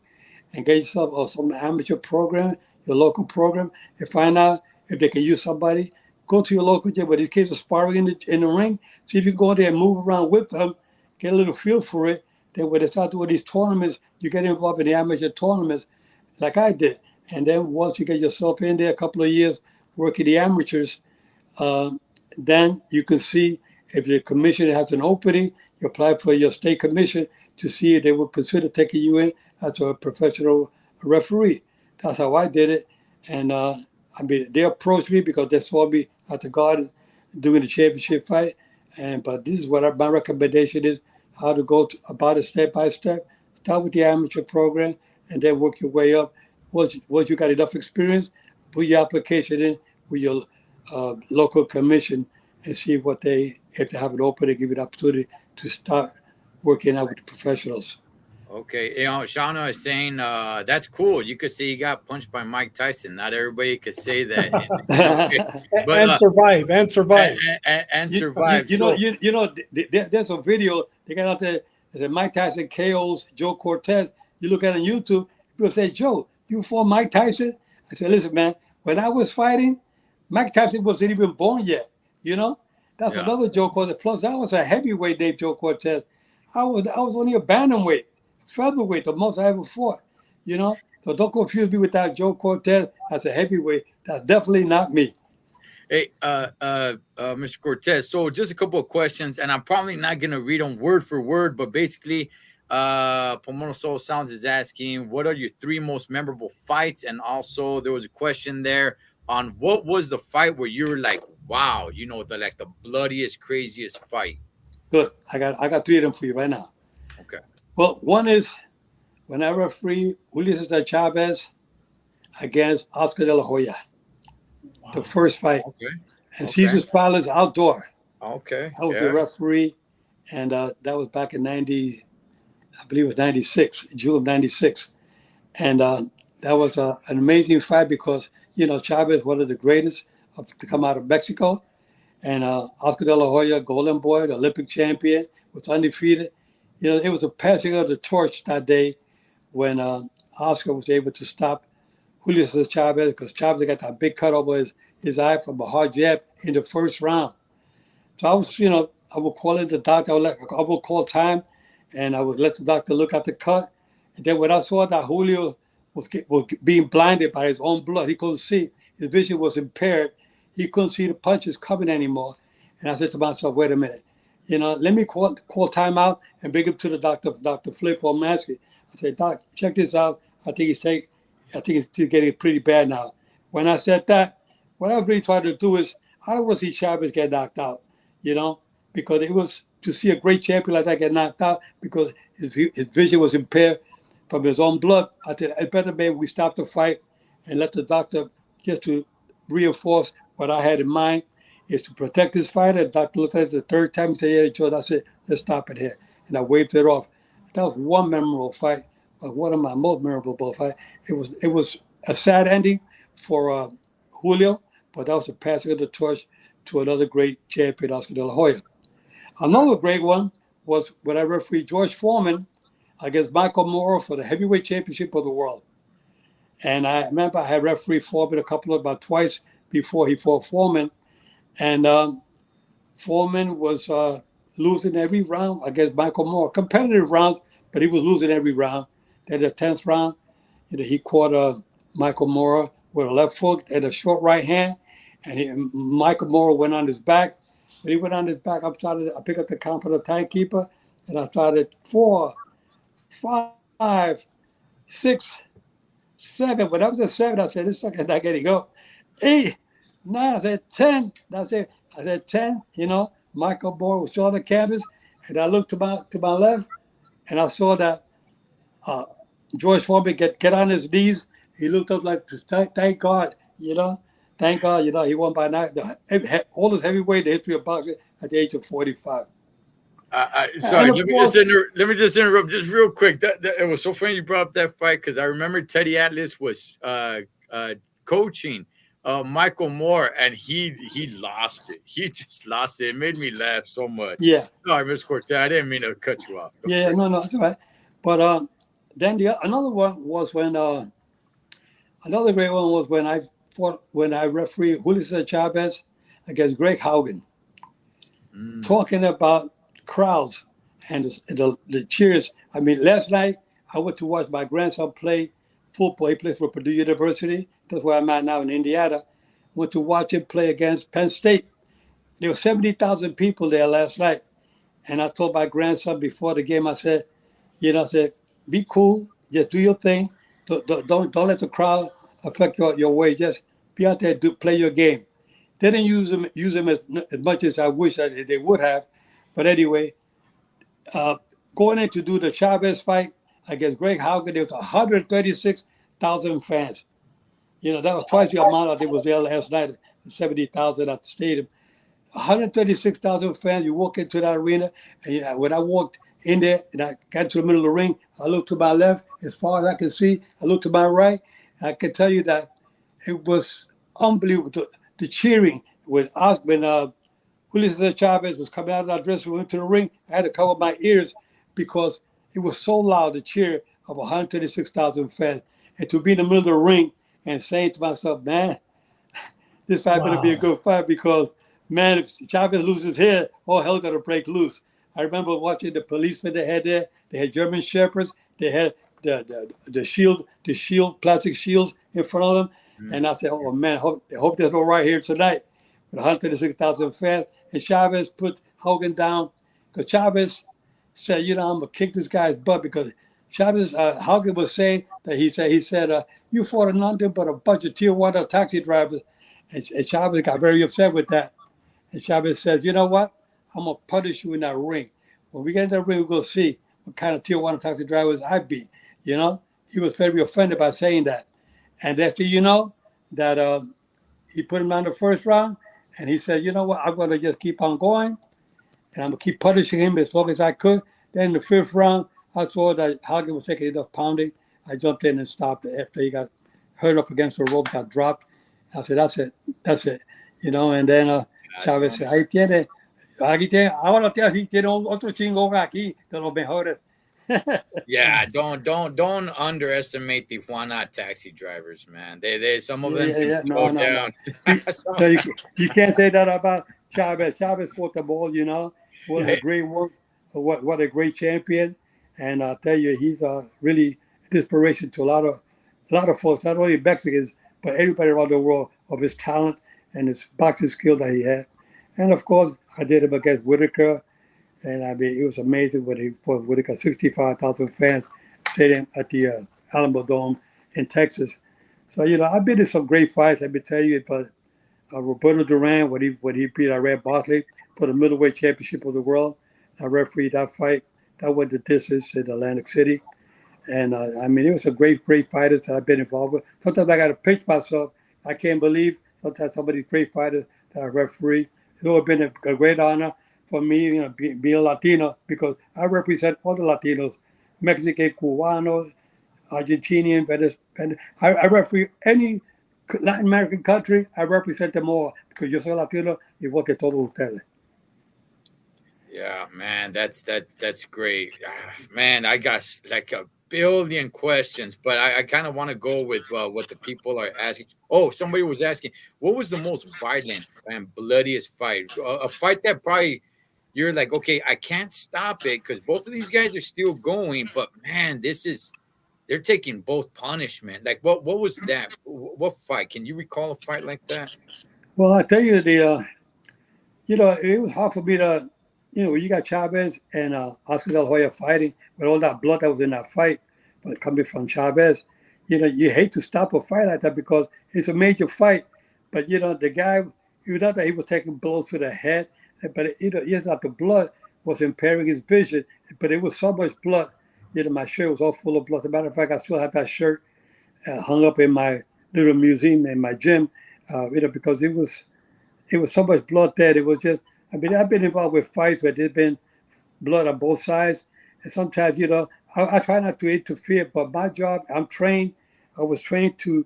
and get yourself some amateur program, your local program, and find out if they can use somebody. Go to your local gym, but in case of sparring in the ring, see if you go there and move around with them, get a little feel for it. Then when they start doing these tournaments, you get involved in the amateur tournaments like I did. And then once you get yourself in there a couple of years working the amateurs, then you can see if the commission has an opening, you apply for your state commission to see if they will consider taking you in as a professional referee. That's how I did it. And they approached me because they saw me at the Garden doing the championship fight. But this is what my recommendation is, how to go about it step by step. Start with the amateur program and then work your way up. Once you got enough experience, put your application in with your local commission and see if they have an opening, give you the opportunity to start working out with the professionals. Okay, Shauna is saying that's cool. You could say you got punched by Mike Tyson. Not everybody could say that. And survive. And survive. There's a video they got out there that Mike Tyson KOs Joe Cortez. You look at it on YouTube, people say, Joe, you fought Mike Tyson? I said, listen, man, when I was fighting, Mike Tyson wasn't even born yet. That's another Joe Cortez. Plus, I was a heavyweight named Joe Cortez. I was only a bantamweight. Featherweight, the most I ever fought, So don't confuse me with that Joe Cortez as a heavyweight. That's definitely not me. Hey, Mr. Cortez. So just a couple of questions, and I'm probably not going to read them word for word, but basically, Pomona Soul Sounds is asking, what are your 3 most memorable fights? And also, there was a question there on what was the fight where you were like, wow, the bloodiest, craziest fight. Good. I got 3 of them for you right now. Okay. Well, one is when I referee Julio Cesar Chavez against Oscar De La Hoya, the first fight, Okay. and Okay. Caesar's Palace outdoor. Okay. I was Yeah. the referee, and that was back in 90, I believe it was 96, June of 96. And that was an amazing fight because, Chavez, one of the greatest to come out of Mexico. And Oscar De La Hoya, Golden Boy, the Olympic champion, was undefeated. It was a passing of the torch that day when Oscar was able to stop Julio Cesar Chavez because Chavez got that big cut over his eye from a hard jab in the first round. So I was, I would call in the doctor. I would call time, and I would let the doctor look at the cut. And then when I saw that Julio was being blinded by his own blood, he couldn't see. His vision was impaired. He couldn't see the punches coming anymore. And I said to myself, wait a minute, let me call time out and bring him to the doctor, Dr. Flip or Mansky. I said, Doc, check this out. I think he's getting pretty bad now. When I said that, what I was really trying to do is I don't want to see Chavez get knocked out, because it was to see a great champion like that get knocked out because his vision was impaired from his own blood. I said, it better maybe we stop the fight and let the doctor just to reinforce what I had in mind is to protect this fighter. The doctor looked at it the third time and said, yeah, George, I said, let's stop it here. And I waved it off. That was one memorable fight, one of my most memorable fights. It was a sad ending for Julio, but that was a passing of the torch to another great champion, Oscar De La Hoya. Another great one was when I refereed George Foreman against Michael Moore for the heavyweight championship of the world. And I remember I had refereed Foreman about twice before he fought Foreman. And Foreman was losing every round against Michael Moore. Competitive rounds, but he was losing every round. Then the 10th round, he caught Michael Moore with a left hook and a short right hand. And Michael Moore went on his back. When he went on his back, I picked up the count for the timekeeper, and I started 4, 5, 6, 7. When I was at 7, I said, this sucker's not getting go. 8, 9, I said 10. That's it. I said 10, Michael Moore was still on the canvas, and I looked to my left, and I saw that George Foreman get on his knees. He looked up like, thank God, Thank God, he won by oldest heavyweight in the history of boxing at the age of 45. Sorry, let me just interrupt just real quick. It was so funny you brought up that fight because I remember Teddy Atlas was coaching Michael Moore, and he lost it. He just lost it. It made me laugh so much. Yeah. Sorry, Mr. Cortez, I didn't mean to cut you off. Yeah, no, that's all right. But then another one was when another great one was when I refereed Julio Cesar Chavez against Greg Haugen, talking about crowds and the cheers. I mean, last night I went to watch my grandson play football. He plays for Purdue University. That's where I'm at now in Indiana. Went to watch him play against Penn State. There were 70,000 people there last night. And I told my grandson before the game, I said, be cool, just do your thing. Don't let the crowd affect your way. Just be out there, play your game. They didn't use them as much as I wish that they would have. But anyway, going in to do the Chavez fight against Greg Haugen, there was 136,000 fans. That was twice the amount that was there last night, 70,000 at the stadium. 136,000 fans. You walk into that arena, and when I walked in there and I got to the middle of the ring, I looked to my left as far as I could see. I looked to my right. And I can tell you that it was unbelievable. The cheering when Julio Cesar Chavez was coming out of that dressing room into the ring, I had to cover my ears because it was so loud, the cheer of 136,000 fans. And to be in the middle of the ring and saying to myself, man, this fight better be a good fight because, man, if Chavez loses here, all hell gonna break loose. I remember watching the policemen they had there. They had German Shepherds. They had the plastic shields in front of them. And I said, oh, man, I hope there's no right here tonight. With 136,000 fans. And Chavez put Hogan down because Chavez, said, I'm gonna kick this guy's butt because Chavez, Haugen was saying that he said, you fought in London, but a bunch of tier 1 taxi drivers, and Chavez got very upset with that. And Chavez says, you know what? I'm gonna punish you in that ring. When we get in that ring, we're gonna see what kind of tier 1 taxi drivers I beat. He was very offended by saying that. And after that he put him down the first round, and he said, you know what? I'm gonna just keep on going, and I'm gonna keep punishing him as long as I could. Then in the 5th round, I saw that Haugen was taking enough pounding. I jumped in and stopped it after he got hurt up against the rope, got dropped. I said, that's it. And then Chávez said, ahora sí tiene otro chingón aquí de los mejores. Yeah, don't underestimate the Tijuana taxi drivers, man. They some of them go down. No, you can't say that about Chavez. Chavez fought the ball, What a great one. What a great champion. And I'll tell you, he's really an inspiration to a lot of folks, not only Mexicans, but everybody around the world, of his talent and his boxing skill that he had. And of course, I did him against Whitaker. And I mean, it was amazing when he fought Whitaker, 65,000 fans stadium at the Alamo Dome in Texas. So, I've been in some great fights. I've been telling you, but Roberto Duran, when he beat Irad Barkley for the middleweight championship of the world, I refereed that fight. That went the distance in Atlantic City. And I mean, it was a great fighters that I've been involved with. Sometimes I got to pinch myself. I can't believe sometimes some of these great fighters that I referee. It would have been a great honor for me, being a Latino, because I represent all the Latinos, Mexican, Cubano, Argentinian, Venezuelan. I referee any Latin American country. I represent them all because yo soy Latino y igual que todos ustedes. Yeah, man, that's great. Man, I got like a billion questions, but I kind of want to go with what the people are asking. Oh, somebody was asking, what was the most violent and bloodiest fight? A fight that probably you're like, okay, I can't stop it because both of these guys are still going, but man, they're taking both punishment. Like, what was that? What fight? Can you recall a fight like that? Well, I tell you, it was hard for me to, you got Chavez and Oscar De La Hoya fighting with all that blood that was in that fight, but coming from Chavez, you hate to stop a fight like that because it's a major fight. But the guy, not that he was taking blows to the head, but it's not the blood was impairing his vision, but it was so much blood. My shirt was all full of blood. As a matter of fact, I still have that shirt hung up in my little museum in my gym, because it was so much blood there. It was just, I mean, I've been involved with fights where there's been blood on both sides. And sometimes, I try not to interfere, but my job, I was trained to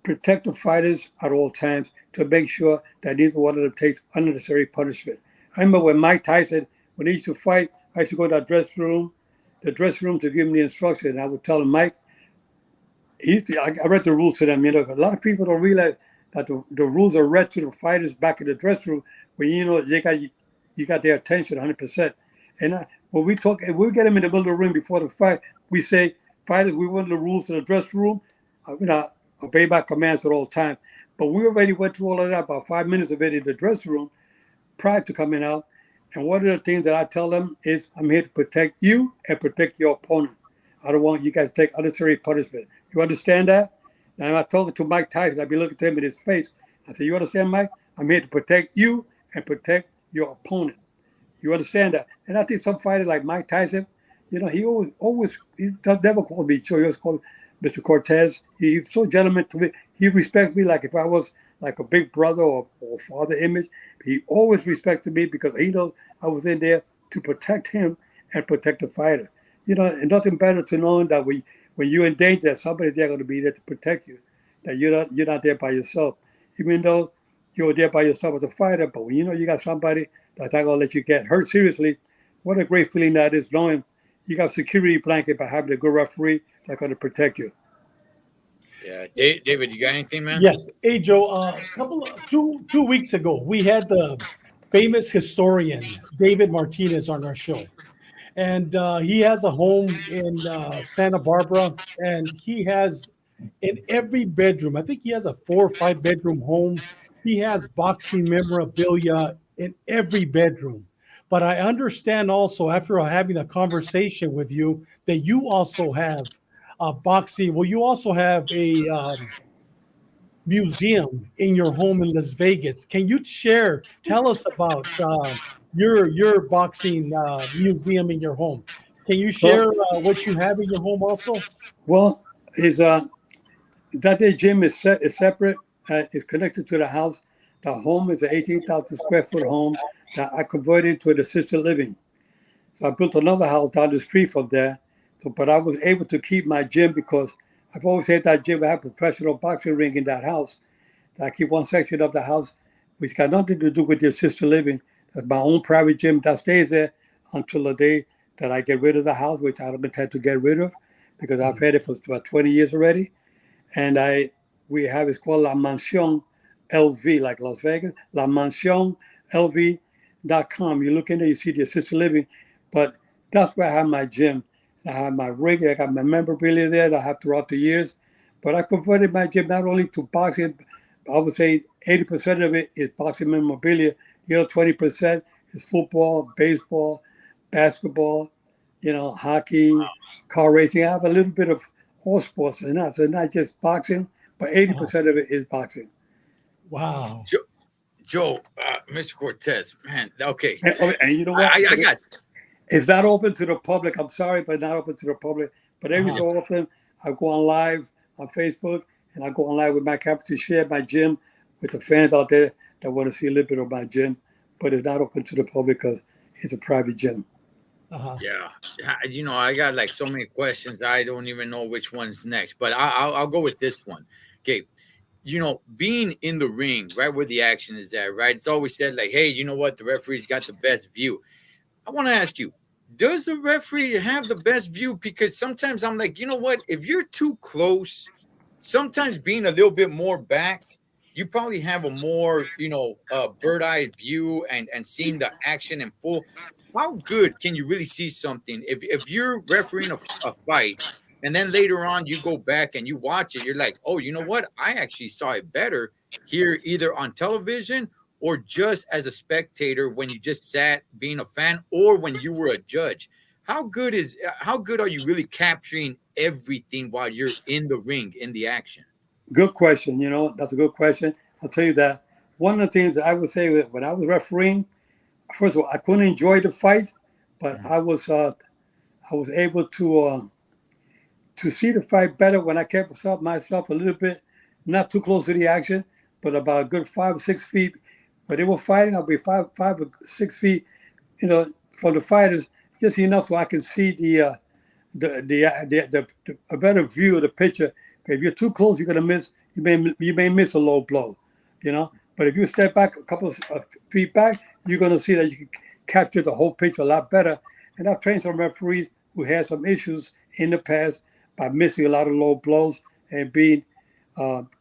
protect the fighters at all times to make sure that neither one of them takes unnecessary punishment. I remember when Mike Tyson, when he used to fight, I used to go to the dressing room to give him the instruction. And I would tell him, Mike, I read the rules to them. A lot of people don't realize that the rules are read to the fighters back in the dressing room when you got their attention 100%. And when we talk, if we get them in the middle of the ring before the fight, we say, fighters, we want the rules in the dressing room. Obey my commands at all times. But we already went through all of that, about 5 minutes of it in the dressing room prior to coming out. And one of the things that I tell them is, I'm here to protect you and protect your opponent. I don't want you guys to take unnecessary punishment. You understand that? And I told it to Mike Tyson. I'd be looking to him in his face. I said, you understand, Mike? I'm here to protect you and protect your opponent. You understand that? And I think some fighters like Mike Tyson, he never called me Joe. He always called Mr. Cortez. He's so gentleman to me. He respects me like if I was like a big brother or father image. He always respected me because he knows I was in there to protect him and protect the fighter. And nothing better to knowing that when you're in danger, somebody's there going to be there to protect you. That you're not there by yourself. Even though you're there by yourself as a fighter, but when you got somebody that's not going to let you get hurt seriously, what a great feeling that is, knowing you got a security blanket by having a good referee that's going to protect you. Yeah, David, you got anything, man? Yes. Hey, Joe. Two weeks ago, we had the famous historian David Martinez on our show, and he has a home in Santa Barbara, and he has in every bedroom. I think he has a 4 or 5 bedroom home. He has boxing memorabilia in every bedroom. But I understand also after having a conversation with you that you also have boxing. Well, you also have a museum in your home in Las Vegas. Can you tell us about your boxing museum in your home? Can you Well, share what you have in your home also? well, is that day gym is separate. It's connected to the house. The home is an 18,000 square foot home that I converted to an assisted living. So I built another house down the street from there. So, but I was able to keep my gym because I've always had that gym. I have a professional boxing ring in that house. I keep one section of the house, which got nothing to do with the assisted living. That's my own private gym that stays there until the day that I get rid of the house, which I don't intend to get rid of because I've had it for about 20 years already. And we have it's called La Mansion LV, like Las Vegas, La Mansion LV.com. You look in there, you see the assisted living, but that's where I have my gym. I have my ring, I got my memorabilia there that I have throughout the years. But I converted my gym not only to boxing, I would say 80% of it is boxing memorabilia. The other 20% is football, baseball, basketball, hockey, car racing. I have a little bit of all sports and not so not just boxing, but 80% of it is boxing. Wow. Joe, Mr. Cortez, man. Okay, And you know what? I got. It's not open to the public. I'm sorry, but not open to the public. But every so often, I go on live on Facebook, and I go on live with my camera to share my gym with the fans out there that want to see a little bit of my gym. But it's not open to the public because it's a private gym. Yeah, I got like so many questions. I don't even know which one's next, but I'll go with this one. Okay, being in the ring, right where the action is at, right? It's always said like, hey, you know what? The referee's got the best view. I want to ask you, does the referee have the best view? Because sometimes I'm like, you know what? If you're too close, sometimes being a little bit more back, you probably have a more, bird-eye view and seeing the action in full. How good can you really see something if you're refereeing a fight and then later on you go back and you watch it, you're like, oh, you know what? I actually saw it better here either on television or just as a spectator when you just sat being a fan or when you were a judge. How good are you really capturing everything while you're in the ring in the action? Good question. That's a good question. I'll tell you that one of the things that I would say that when I was refereeing, first of all, I couldn't enjoy the fight, but I was able to see the fight better when I kept myself a little bit not too close to the action, but about a good 5 or 6 feet. When they were fighting, I'll be 5 or 6 feet, from the fighters, just enough so I can see the a better view of the picture. If you're too close, you're gonna miss. You may miss a low blow, But if you step back a couple of feet back, you're gonna see that you can capture the whole picture a lot better. And I've trained some referees who had some issues in the past by missing a lot of low blows and being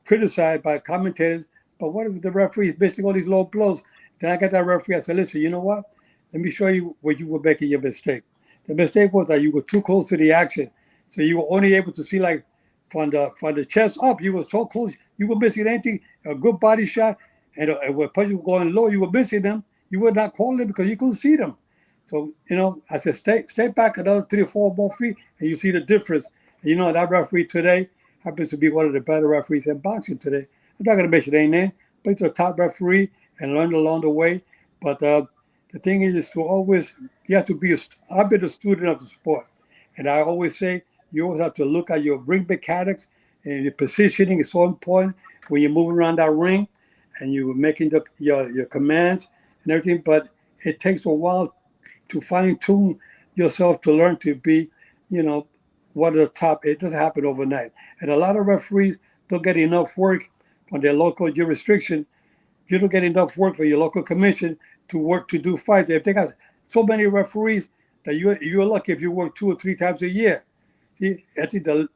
criticized by commentators. But what if the referee is missing all these low blows? Then I got that referee. I said, listen, you know what? Let me show you where you were making your mistake. The mistake was that you were too close to the action. So you were only able to see like from the chest up, you were so close, you were missing anything, a good body shot, and when punches were going low, you were missing them. You were not calling them because you couldn't see them. So, I said, stay back another 3 or 4 more feet, and you see the difference. And, that referee today happens to be one of the better referees in boxing today. I'm not going to mention any name, but he's a top referee and learned along the way. But the thing is to always, you have to be, I've been a student of the sport. And I always say, you always have to look at your ring mechanics, and your positioning is so important when you're moving around that ring and you're making your commands and everything. But it takes a while to fine tune yourself to learn to be, one of the top. It doesn't happen overnight. And a lot of referees don't get enough work on their local jurisdiction. You don't get enough work for your local commission to do fights. If they got so many referees that you're lucky if you work 2 or 3 times a year. See, I think the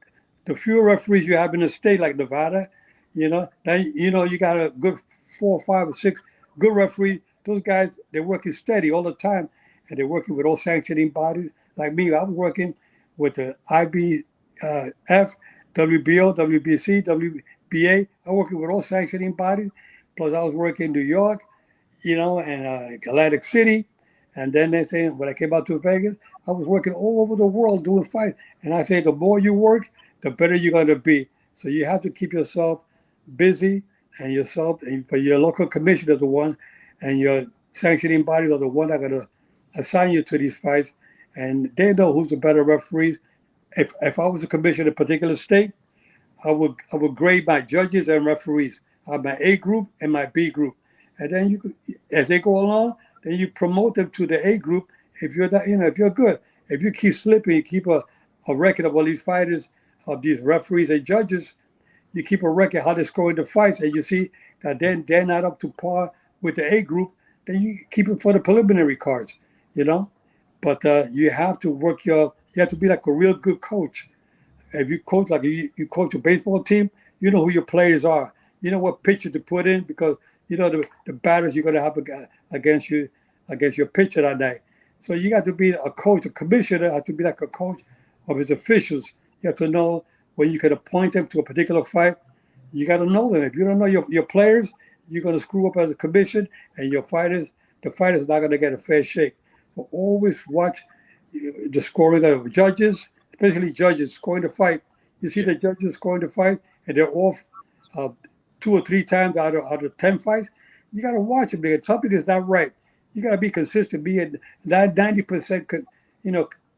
fewer referees you have in a state like Nevada, then you got a good 4 or 5 or 6 good referees. Those guys, they're working steady all the time, and they're working with all sanctioning bodies. Like me, I was working with the IBF, WBO, WBC, WBA. I'm working with all sanctioning bodies. Plus, I was working in New York, and Atlantic City, And then they say, when I came out to Vegas, I was working all over the world doing fights. And I say, the more you work, the better you're going to be. So you have to keep yourself busy, and yourself, but your local commissioner is the one, and your sanctioning bodies are the one that are going to assign you to these fights. And they know who's the better referees. If I was a commissioner in a particular state, I would grade my judges and referees. I have my A group and my B group, and then as they go along, then you promote them to the A group. If you're that, if you're good, if you keep slipping, you keep a record of all these fighters, of these referees and judges. You keep a record how they're scoring the fights, and you see that then they're not up to par with the A group. Then you keep it for the preliminary cards, you know. But you have to you have to be like a real good coach. If you coach like you coach a baseball team, you know who your players are. You know what pitcher to put in, because you know the batters you're going to have against your pitcher that night. So you got to be a coach. A commissioner has to be like a coach of his officials. You have to know when you can appoint them to a particular fight. You got to know them. If you don't know your players, you're going to screw up as a commission, and the fighters are not going to get a fair shake. So always watch the scoring of judges, especially judges scoring the fight. You see the judges scoring the fight, and they're off 2 or 3 times out of 10 fights. You got to watch it, because something is not right. You got to be consistent, be at that 90%,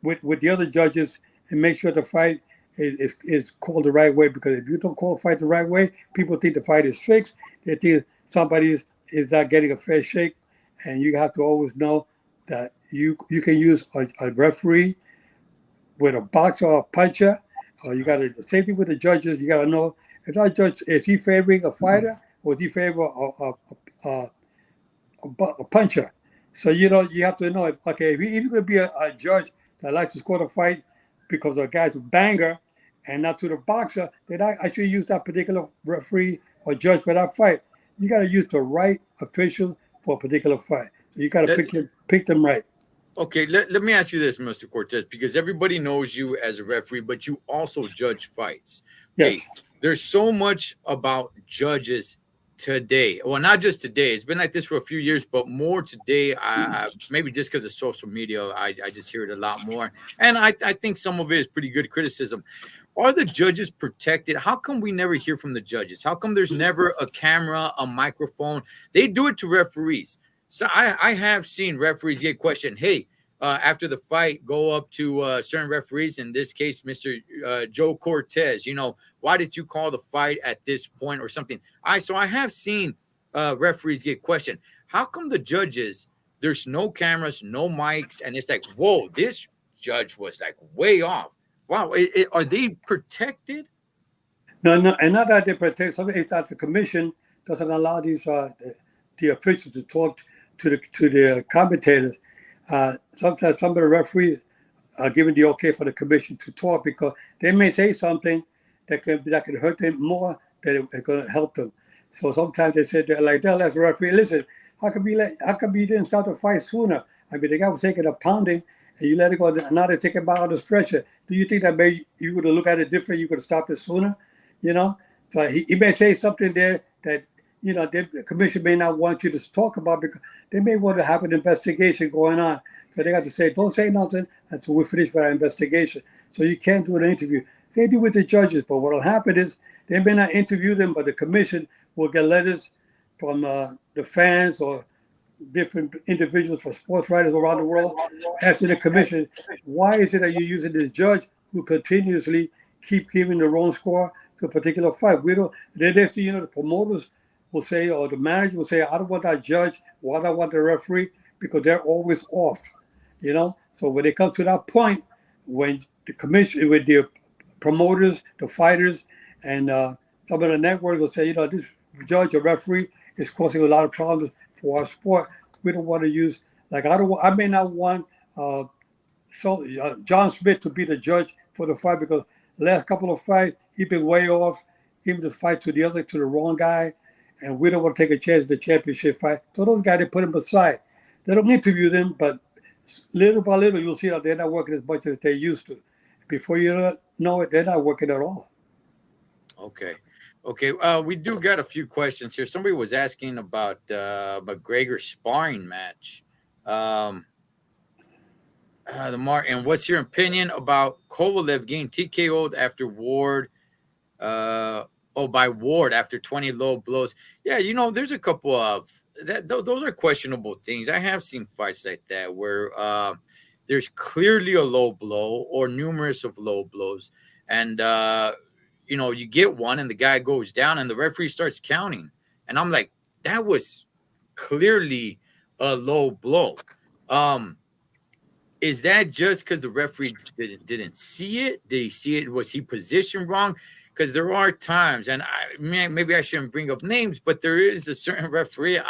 with the other judges, and make sure the fight is called the right way. Because if you don't call a fight the right way, people think the fight is fixed. They think somebody is not getting a fair shake, and you have to always know that you can use a referee with a boxer or a puncher. Or you got to the same thing with the judges. You got to know, if that judge, is he favoring a fighter, or is he favoring a puncher? So you have to know, if you're going to be a judge that likes to score the fight because the guy's a banger and not to the boxer, then I should use that particular referee or judge for that fight. You got to use the right official for a particular fight. So you got to pick them right. Okay, let me ask you this, Mr. Cortez, because everybody knows you as a referee, but you also judge fights. Okay, Yes. there's so much about judges today. Well, not just today. It's been like this for a few years, but more today. Maybe just because of social media, I just hear it a lot more. And I think some of it is pretty good criticism. Are the judges protected? How come we never hear from the judges? How come there's never a camera, a microphone? They do it to referees. So I have seen referees get questioned. Hey, after the fight, go up to certain referees. In this case, Mr. Joe Cortez. Why did you call the fight at this point or something? So I have seen referees get questioned. How come the judges? There's no cameras, no mics, and it's like, whoa, this judge was like way off. Wow, are they protected? No, and not that they protect. Something is that the commission doesn't allow these the officials to talk to the commentators. Sometimes some of the referees are given the okay for the commission to talk, because they may say something that could hurt them more than it's going to help them. So sometimes they say, they'll ask the referee, listen, how come you didn't start the fight sooner? I mean, the guy was taking a pounding, and you let it go, and now they take him out of the stretcher. Do you think that maybe you would have looked at it different? You could have stopped it sooner, So he may say something there that, the commission may not want you to talk about, because they may want to have an investigation going on. So they got to say, don't say nothing until we finish with our investigation. So you can't do an interview. Same thing with the judges. But what will happen is they may not interview them, but the commission will get letters from the fans or different individuals, for sports writers around the world, asking the commission, why is it that you're using this judge who continuously keep giving the wrong score to a particular fight? We don't. Then they see, the promoters will say, or the manager will say, I don't want that judge, or I don't want the referee, because they're always off. So when they come to that point, when the commission, with the promoters, the fighters, and some of the networks will say, this judge or referee is causing a lot of problems for our sport. We don't want to use, I may not want John Smith to be the judge for the fight, because the last couple of fights, he's been way off, giving the fight to the wrong guy, and we don't want to take a chance at the championship fight. So those guys, they put them aside. They don't interview them, but little by little, you'll see that they're not working as much as they used to. Before you know it, they're not working at all. Okay. We do got a few questions here. Somebody was asking about McGregor's sparring match. The mark. And what's your opinion about Kovalev getting TKO'd after Ward? By Ward after 20 low blows. Yeah, there's a couple of that. Those are questionable things. I have seen fights like that where there's clearly a low blow or numerous of low blows, and you get one and the guy goes down and the referee starts counting, and I'm like, that was clearly a low blow. Is that just because the referee didn't see it? Did he see it? Was he positioned wrong? Because there are times, and maybe I shouldn't bring up names, but there is a certain referee.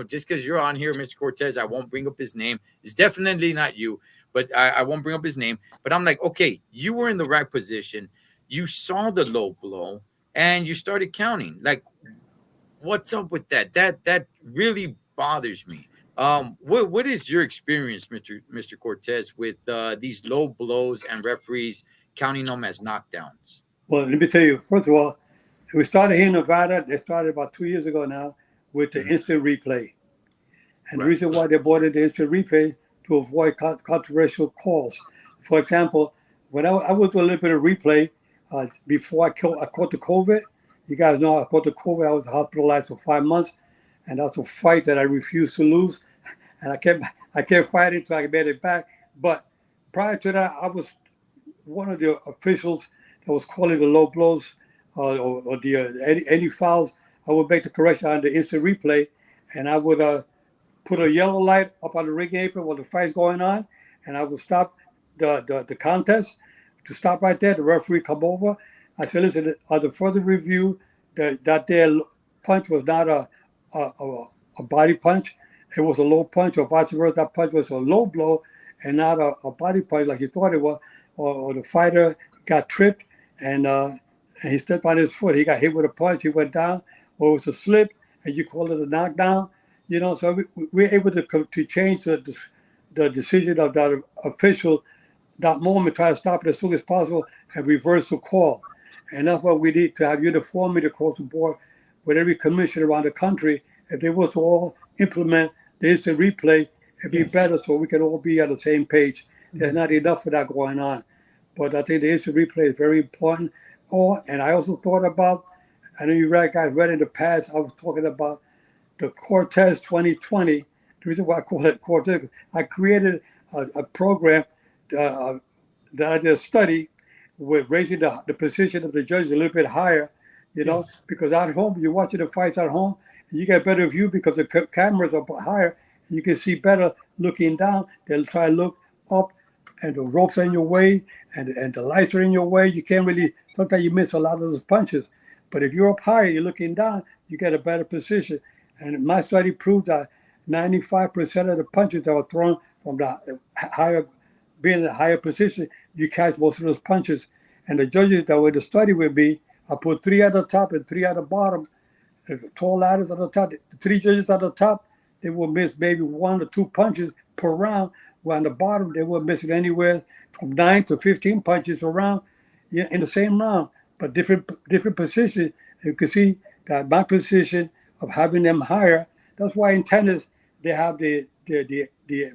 Just because you're on here, Mr. Cortez, I won't bring up his name. It's definitely not you, but I won't bring up his name. But I'm like, okay, you were in the right position. You saw the low blow, and you started counting. Like, what's up with that? That really bothers me. What is your experience, Mr. Cortez, with these low blows and referees counting them as knockdowns? Well, let me tell you, first of all, we started here in Nevada. They started about 2 years ago now with the instant replay. And the reason why they brought in the instant replay to avoid controversial calls. For example, when I was doing a little bit of replay before I caught the COVID, you guys know I caught the COVID. I was hospitalized for 5 months, and that's a fight that I refused to lose. And I kept fighting until I made it back. But prior to that, I was one of the officials that was calling the low blows or the any fouls. I would make the correction on the instant replay, and I would put a yellow light up on the ring apron while the fight's going on, and I would stop the contest. To stop right there, the referee come over. I said, listen, on the further review, that their punch was not a body punch. It was a low punch, or vice versa. That punch was a low blow and not a body punch like you thought it was. Or the fighter got tripped and he stepped on his foot. He got hit with a punch. He went down. Or it was a slip, and you call it a knockdown. So we're able to change the decision of that official that moment, try to stop it as soon as possible and reverse the call. And that's what we need to have uniformity across the board with every commission around the country. If they was to all implement the instant replay, it'd be better so we can all be on the same page. There's not enough of that going on. But I think the instant replay is very important. And I also thought about, I know you guys read in the past, I was talking about the Cortez 2020. The reason why I call it Cortez, I created a program that I did a study with raising the position of the judges a little bit higher, because at home, you're watching the fights at home, and you get better view because the cameras are higher. And you can see better looking down. They'll try to look up, and the ropes are in your way, and the lights are in your way. You can't really, sometimes you miss a lot of those punches. But if you're up higher, you're looking down, you get a better position. And my study proved that 95% of the punches that were thrown from the higher, being in a higher position, you catch most of those punches. And the judges that were in the study with me, I put 3 at the top and 3 at the bottom. The tall ladders at the top. The 3 judges at the top, they will miss maybe 1 or 2 punches per round. While on the bottom, they were missing anywhere from 9 to 15 punches around in the same round, but different positions. You can see that my position of having them higher. That's why in tennis they have the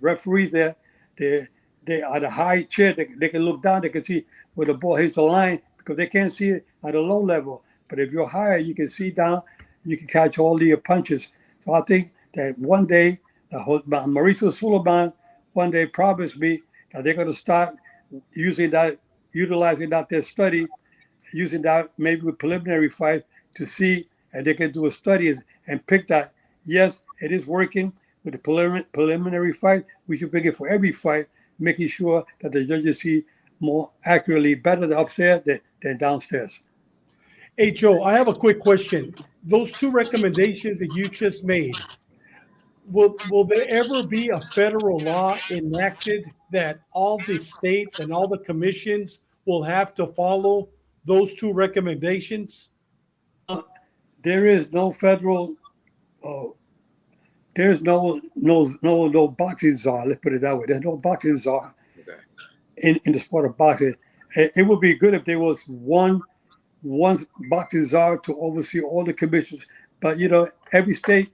referees there. They are the high chair. They can look down. They can see where the ball hits the line because they can't see it at a low level. But if you're higher, you can see down. You can catch all the punches. So I think that one day, Mauricio Suleiman one day promised me that they're going to start utilizing that their study, using that maybe with preliminary fight to see, and they can do a study and pick that. Yes, it is working with the preliminary fight. We should bring it for every fight, making sure that the judges see more accurately, better upstairs than downstairs. Hey, Joe, I have a quick question. Those 2 recommendations that you just made, will there ever be a federal law enacted that all the states and all the commissions will have to follow those 2 recommendations? There is no federal. There's no boxing czar. Let's put it that way. There's no boxing czar in the sport of boxing. It would be good if there was one boxing czar to oversee all the commissions. But every state,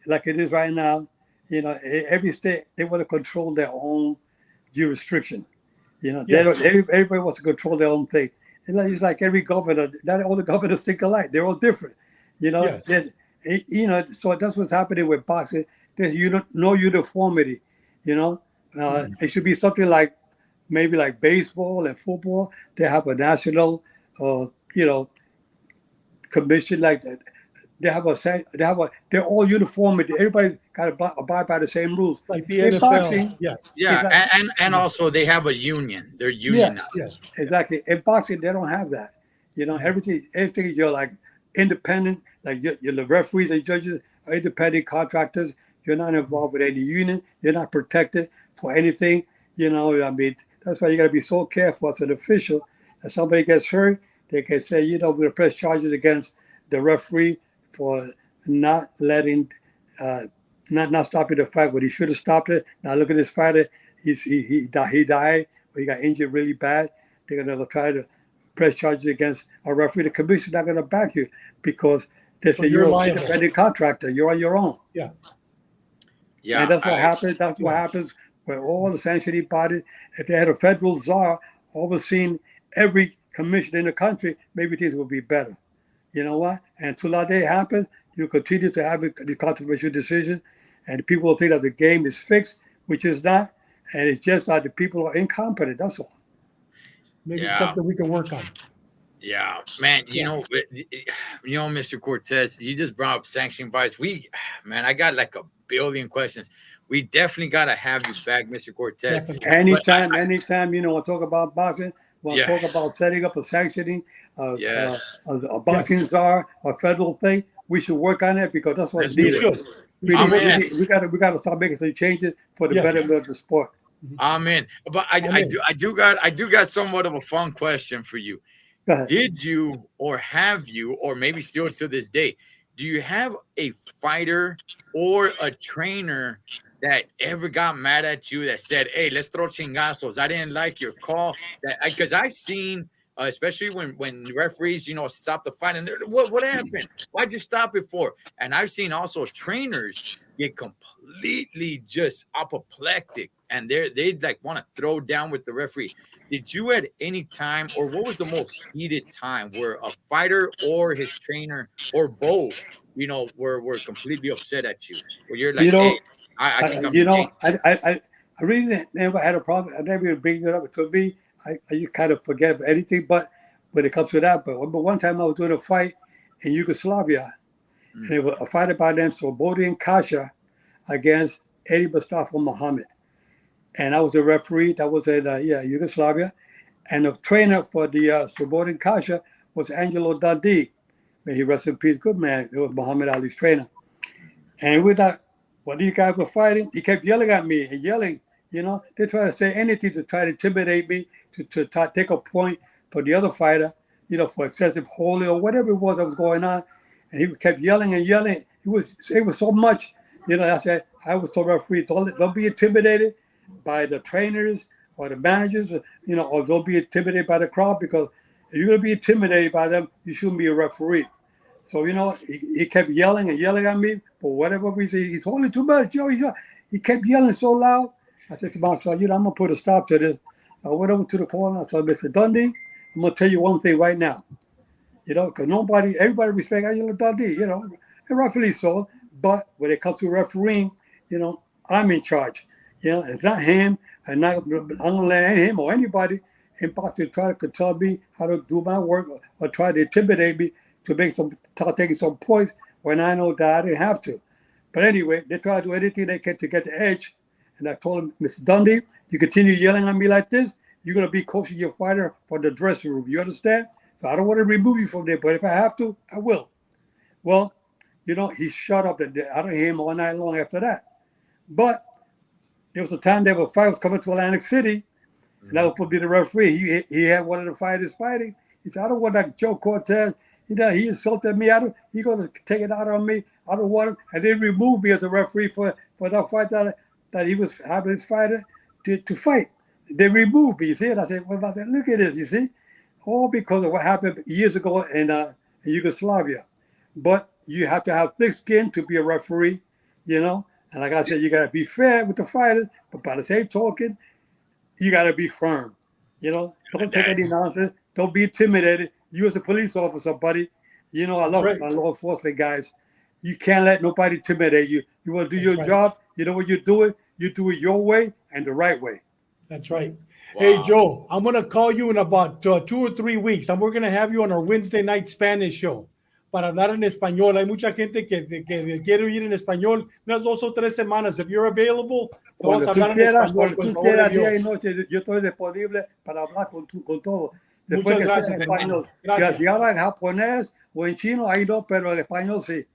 like it is right now, every state, they want to control their own jurisdiction. You know, Yes. everybody wants to control their own thing. It's like every governor. Not all the governors think alike. They're all different. You know, Yes. So that's what's happening with boxing. There's no uniformity. You know, it should be something like maybe like baseball and football. They have a national, commission like that. They're all uniformity. Everybody got to abide by the same rules. Like the In NFL. boxing, Yes. Yeah, exactly. and also they have a union. They're Yeah, unionized. Yes. exactly. In boxing, they don't have that. You know, everything you're like independent, like you're the referees and judges are independent contractors. You're not involved with any union. You're not protected for anything. You know, I mean, that's why you got to be so careful as an official. If somebody gets hurt, they can say, we're going to press charges against the referee for not letting, not stopping the fight when he should have stopped it. Now look at this fighter. He died, or he got injured really bad. They're going to try to press charges against a referee. The commission's not going to back you because they say you're an independent contractor. You're on your own. Yeah. Yeah, And that's what happens. That's what happens with all the sanctioning bodies. If they had a federal czar overseeing every commission in the country, maybe things would be better. You know what? And until that day happens, you continue to have the controversial decision, and people will think that the game is fixed, which is not. And it's just that the people are incompetent. That's all. Maybe it's something we can work on. Yeah, man. You know, Mr. Cortez, you just brought up sanctioning bodies. I got like a billion questions. We definitely got to have you back, Mr. Cortez. Anytime, we'll talk about boxing. We'll talk about setting up a sanctioning, a boxing czar, a federal thing. We should work on it because that's what's needed. We got to start making some changes for the betterment of the sport. Amen. But I do got somewhat of a fun question for you. Did you, or have you, or maybe still to this day, do you have a fighter or a trainer that ever got mad at you that said, "Hey, let's throw chingazos. I didn't like your call"? Because I've seen, especially when referees, stop the fight, and what happened? Why'd you stop it for? And I've seen also trainers get completely just apoplectic, and they like want to throw down with the referee. Did you at any time, or what was the most heated time where a fighter or his trainer or both, were completely upset at you? Where you're like, hey, I think I really never had a problem. I never even bring it up. To me, I kind of forget anything, but when it comes to that, but one time I was doing a fight in Yugoslavia, and it was a fight by them, Slobodan Kasha against Eddie Mustafa Muhammad. And I was a referee. That was in Yugoslavia. And the trainer for the Slobodan Kasha was Angelo Dundee. May he rest in peace. Good man. It was Muhammad Ali's trainer. And with that, when these guys were fighting, he kept yelling at me and yelling. They try to say anything to try to intimidate me, to take a point for the other fighter, for excessive holding or whatever it was that was going on. And he kept yelling and yelling. It was so much. I said, I was told referee, don't be intimidated by the trainers or the managers, or don't be intimidated by the crowd, because if you're going to be intimidated by them, you shouldn't be a referee. So, he kept yelling and yelling at me for whatever reason. He's holding too much, Joe. He kept yelling so loud. I said to myself, I'm going to put a stop to this. I went over to the corner. I said, Mr. Dundee, I'm going to tell you one thing right now. Because everybody respects Angelo Dundee, and rightfully so. But when it comes to refereeing, I'm in charge. It's not him. I'm not going to let him or anybody in boxing try to tell me how to do my work or try to intimidate me to start taking some points when I know that I didn't have to. But anyway, they try to do anything they can to get the edge. And I told him, Mr. Dundee, you continue yelling at me like this, you're going to be coaching your fighter for the dressing room. You understand? So I don't want to remove you from there, but if I have to, I will. Well, he shut up. I don't hear him all night long after that. But there was a time there was a fight was coming to Atlantic City, and I was supposed to be the referee. He had one of the fighters fighting. He said, I don't want that Joe Cortez. He insulted me. He's going to take it out on me. I don't want him. And they removed me as a referee for that fight that he was having his fighter to fight. They removed me, you see? And I said, what about that? Look at this, you see? All because of what happened years ago in Yugoslavia. But you have to have thick skin to be a referee, And like I said, you got to be fair with the fighters. But by the same token, you got to be firm. You know, don't take any nonsense. Don't be intimidated. You as a police officer, buddy, you know, I love my law enforcement guys. You can't let nobody intimidate you. You want to do your job. You know what you're doing. You do it your way and the right way. That's right. Wow. Hey, Joe, I'm going to call you in about 2 or 3 weeks. And we're going to have you on our Wednesday night Spanish show para hablar en español. Hay mucha gente que quiere oír en español. Unas 2 o 3 semanas. If you're available, vamos a hablar en español. Cuando tú quieras, día y noche, yo estoy disponible para hablar con todo. Muchas gracias, hermano. Gracias. Si habla en japonés o en chino, ahí no, pero en español sí.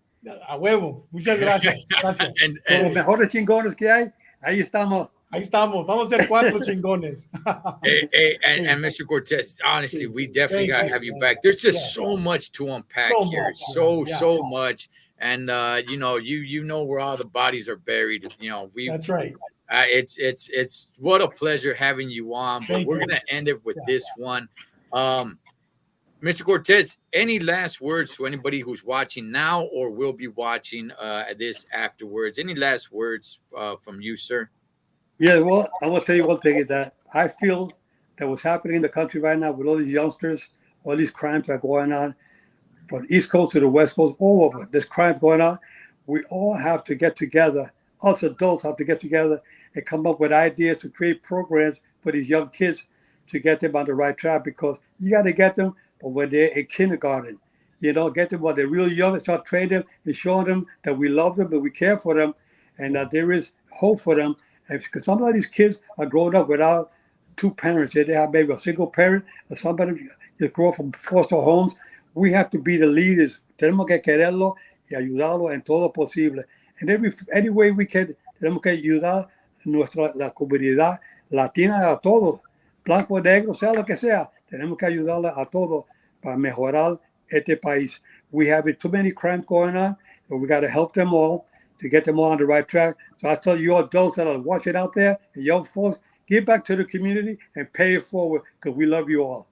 A huevo. Muchas gracias. Gracias. Con los mejores chingones que hay, ahí estamos. Ahí estamos. Vamos a ser 4 chingones. And Mr. Cortez, honestly, we definitely got to have you back. There's just so much to unpack here. So much. And, you know, you know where all the bodies are buried. You know, that's right. It's what a pleasure having you on. But we're going to end it with this one. Mr. Cortez, any last words to anybody who's watching now or will be watching this afterwards? Any last words from you, sir? Yeah, well, I want to tell you one thing is that I feel that what's happening in the country right now with all these youngsters, all these crimes that are going on from the East Coast to the West Coast, all over. There's crimes going on. We all have to get together. Us adults have to get together and come up with ideas to create programs for these young kids to get them on the right track, because you got to get them when they're in kindergarten. You know, get them when they're real young and start training them and showing them that we love them and we care for them and that there is hope for them. Because some of these kids are growing up without 2 parents. They have maybe a single parent or somebody that grow up from foster homes. We have to be the leaders. Tenemos que quererlo y ayudarlo en todo posible. And any way we can, tenemos que ayudar la comunidad latina a todos. Blanco, negro, sea lo que sea. Tenemos que ayudarle a todos para mejorar este país. We have too many crimes going on, but we got to help them all to get them all on the right track. So I tell you adults that are watching out there and young folks, give back to the community and pay it forward, because we love you all.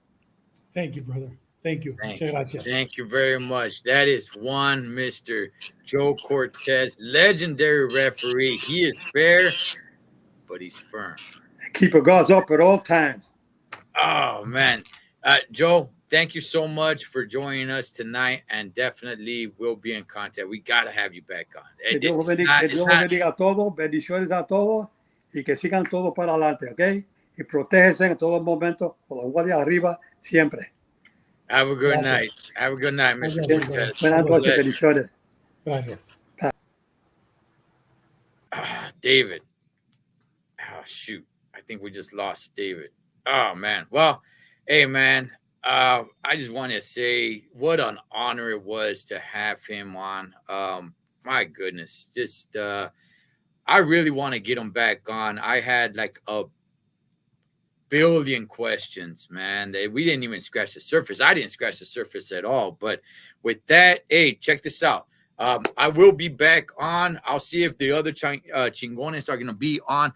Thank you, brother. Thank you. Thank you very much. That is one Mr. Joe Cortez, legendary referee. He is fair, but he's firm. Keep your guards up at all times. Oh, man. Joe, thank you so much for joining us tonight, and definitely we'll be in contact. We got to have you back on. Que Dios los bendiga a todos, bendiciones a todos, y que sigan todos para adelante, ¿ok? Y protéjense en todo momento con la guardia arriba siempre. Have a good night. Have a good night, Mr. Cortez. Buenas noches, bendiciones. Gracias. David. Oh, shoot. I think we just lost David. Oh, man. Well, hey, man. I just want to say what an honor it was to have him on. My goodness. Just, I really want to get him back on. I had like a billion questions, man. We didn't even scratch the surface. I didn't scratch the surface at all. But with that, hey, check this out. I will be back on. I'll see if the other Chingones are going to be on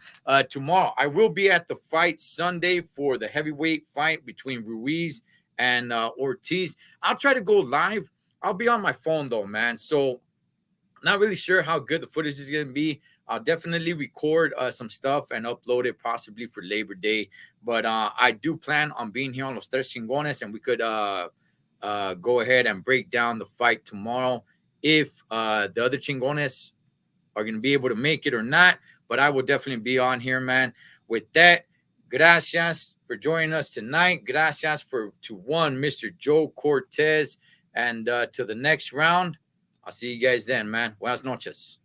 tomorrow. I will be at the fight Sunday for the heavyweight fight between Ruiz and Ortiz. I'll try to go live. I'll be on my phone, though, man. So not really sure how good the footage is going to be. I'll definitely record some stuff and upload it possibly for Labor Day. But I do plan on being here on Los Tres Chingones, and we could go ahead and break down the fight tomorrow if the other Chingones are going to be able to make it or not. But I will definitely be on here, man. With that, gracias for joining us tonight. Gracias to one Mr. Joe Cortez. And to the next round, I'll see you guys then, man. Buenas noches.